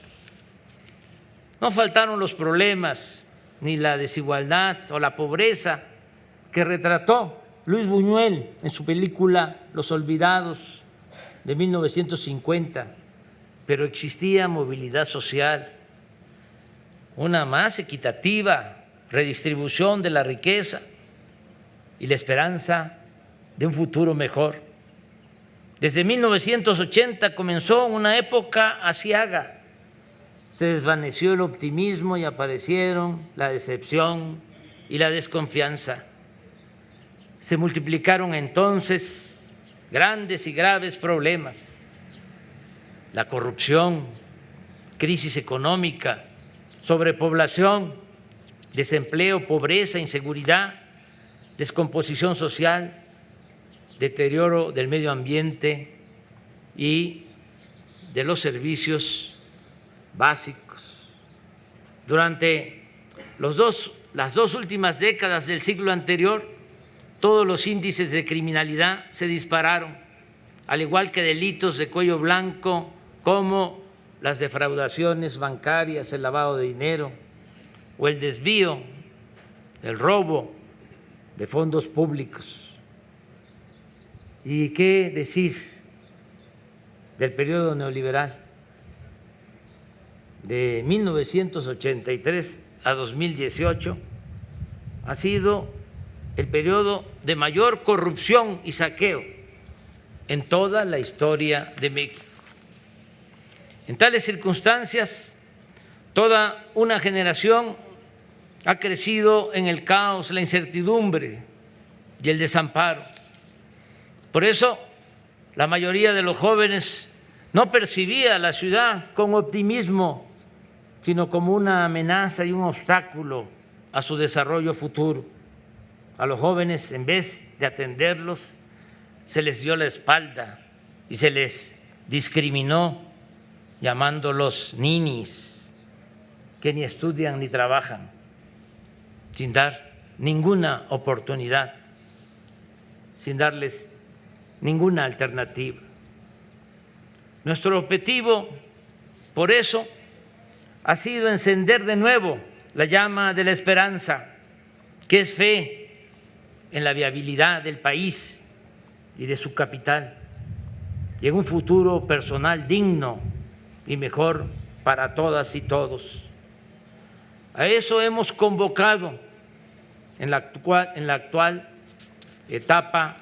No faltaron los problemas, ni la desigualdad o la pobreza que retrató Luis Buñuel en su película Los Olvidados de 1950, pero existía movilidad social, una más equitativa redistribución de la riqueza y la esperanza de un futuro mejor. Desde 1980 comenzó una época aciaga. Se desvaneció el optimismo y aparecieron la decepción y la desconfianza. Se multiplicaron entonces grandes y graves problemas: la corrupción, crisis económica, sobrepoblación, desempleo, pobreza, inseguridad, descomposición social, deterioro del medio ambiente y de los servicios básicos. Durante las dos últimas décadas del siglo anterior, todos los índices de criminalidad se dispararon, al igual que delitos de cuello blanco como las defraudaciones bancarias, el lavado de dinero o el desvío, el robo de fondos públicos. ¿Y qué decir del periodo neoliberal? De 1983 a 2018 ha sido el periodo de mayor corrupción y saqueo en toda la historia de México. En tales circunstancias, toda una generación ha crecido en el caos, la incertidumbre y el desamparo. Por eso, la mayoría de los jóvenes no percibía la ciudad con optimismo, sino como una amenaza y un obstáculo a su desarrollo futuro. A los jóvenes, en vez de atenderlos, se les dio la espalda y se les discriminó llamándolos ninis, que ni estudian ni trabajan, sin dar ninguna oportunidad, sin darles ninguna alternativa. Nuestro objetivo, por eso, ha sido encender de nuevo la llama de la esperanza, que es fe en la viabilidad del país y de su capital, y en un futuro personal digno y mejor para todas y todos. A eso hemos convocado en la actual etapa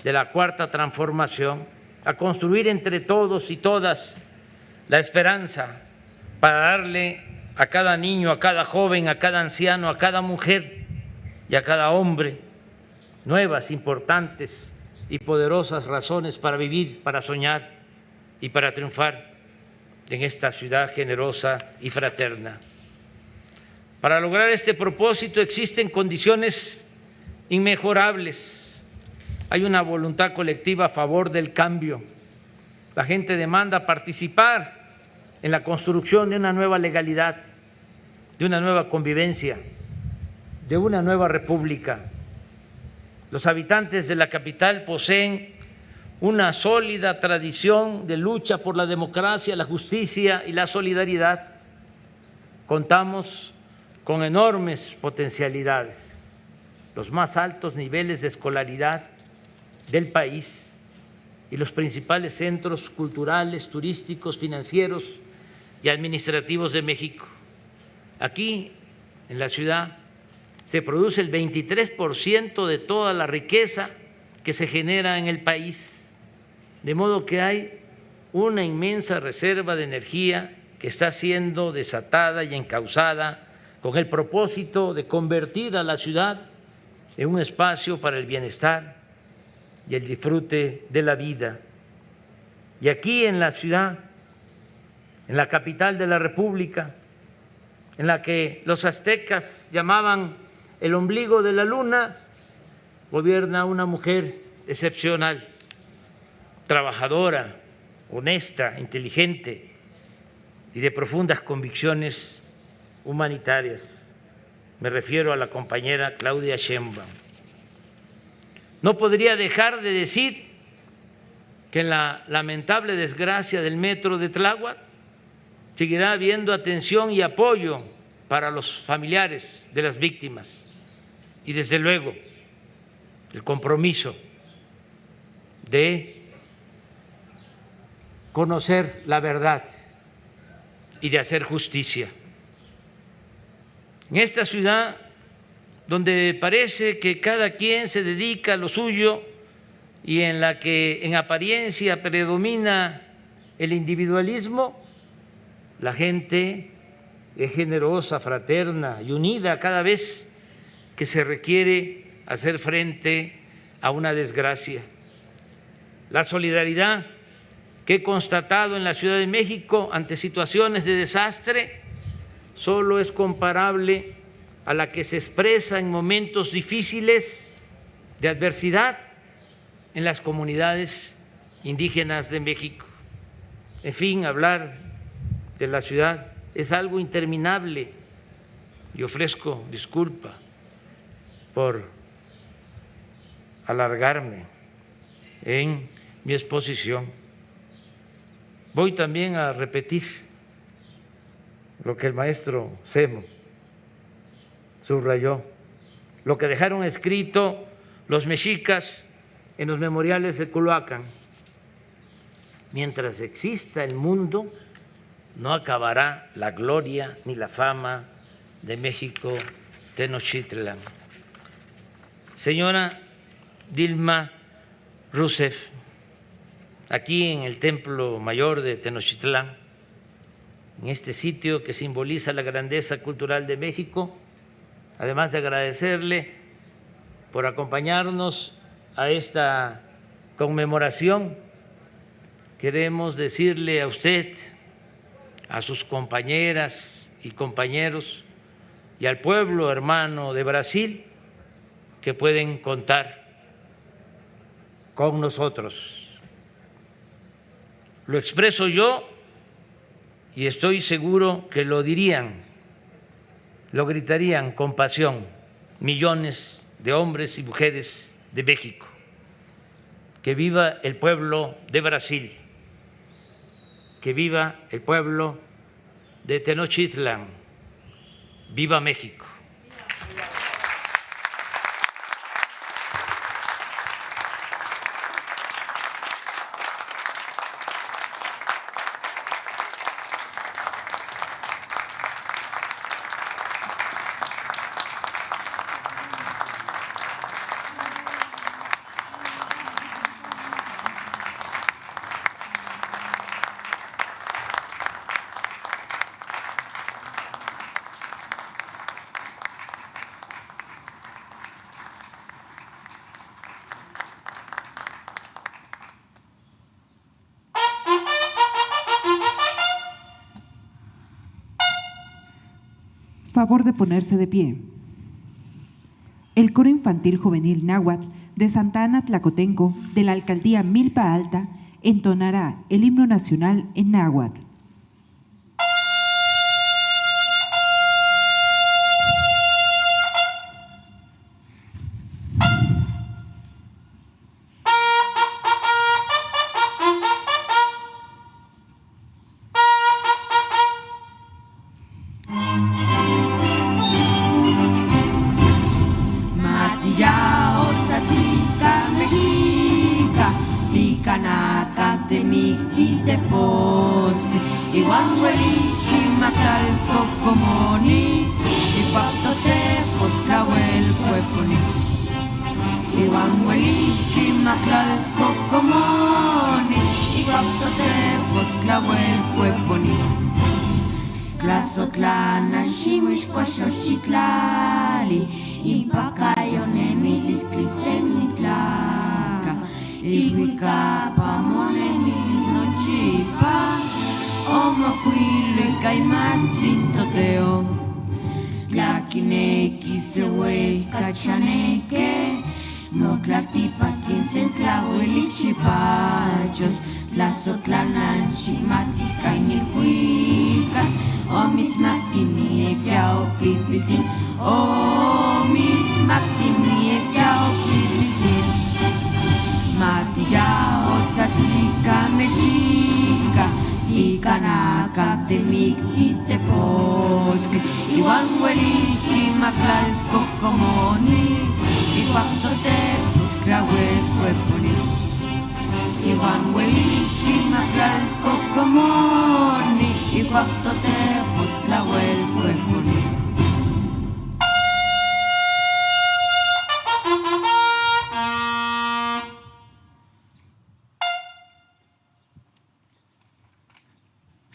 de la Cuarta Transformación, a construir entre todos y todas la esperanza para darle a cada niño, a cada joven, a cada anciano, a cada mujer y a cada hombre nuevas, importantes y poderosas razones para vivir, para soñar y para triunfar en esta ciudad generosa y fraterna. Para lograr este propósito existen condiciones inmejorables. Hay una voluntad colectiva a favor del cambio. La gente demanda participar en la construcción de una nueva legalidad, de una nueva convivencia, de una nueva república. Los habitantes de la capital poseen una sólida tradición de lucha por la democracia, la justicia y la solidaridad. Contamos con enormes potencialidades, los más altos niveles de escolaridad del país y los principales centros culturales, turísticos, financieros y administrativos de México. Aquí, en la ciudad, se produce el 23% de toda la riqueza que se genera en el país, de modo que hay una inmensa reserva de energía que está siendo desatada y encauzada con el propósito de convertir a la ciudad en un espacio para el bienestar y el disfrute de la vida. Y aquí en la ciudad, en la capital de la República, en la que los aztecas llamaban el ombligo de la luna, gobierna una mujer excepcional, trabajadora, honesta, inteligente y de profundas convicciones humanitarias. Me refiero a la compañera Claudia Sheinbaum. No podría dejar de decir que en la lamentable desgracia del metro de Tláhuac seguirá habiendo atención y apoyo para los familiares de las víctimas y, desde luego, el compromiso de conocer la verdad y de hacer justicia. En esta ciudad, donde parece que cada quien se dedica a lo suyo y en la que en apariencia predomina el individualismo, la gente es generosa, fraterna y unida cada vez que se requiere hacer frente a una desgracia. La solidaridad que he constatado en la Ciudad de México ante situaciones de desastre solo es comparable a la que se expresa en momentos difíciles de adversidad en las comunidades indígenas de México. En fin, hablar de la ciudad es algo interminable y ofrezco disculpa por alargarme en mi exposición. Voy también a repetir lo que el maestro Semo subrayó, lo que dejaron escrito los mexicas en los memoriales de Culhuacán. Mientras exista el mundo, no acabará la gloria ni la fama de México Tenochtitlan. Señora Dilma Rousseff, aquí en el Templo Mayor de Tenochtitlán, en este sitio que simboliza la grandeza cultural de México, además de agradecerle por acompañarnos a esta conmemoración, queremos decirle a usted, a sus compañeras y compañeros y al pueblo hermano de Brasil que pueden contar con nosotros. Lo expreso yo y estoy seguro que lo dirían, lo gritarían con pasión millones de hombres y mujeres de México. Que viva el pueblo de Brasil, que viva el pueblo de Tenochtitlan, viva México. Favor de ponerse de pie. El coro infantil juvenil náhuatl de Santa Ana Tlacotenco de la alcaldía Milpa Alta entonará el himno nacional en náhuatl.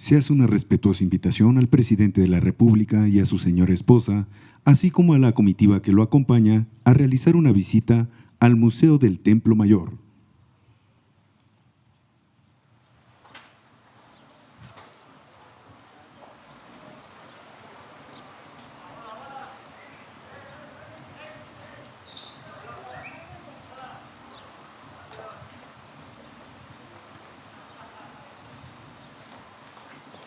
Se hace una respetuosa invitación al presidente de la República y a su señora esposa, así como a la comitiva que lo acompaña, a realizar una visita al Museo del Templo Mayor.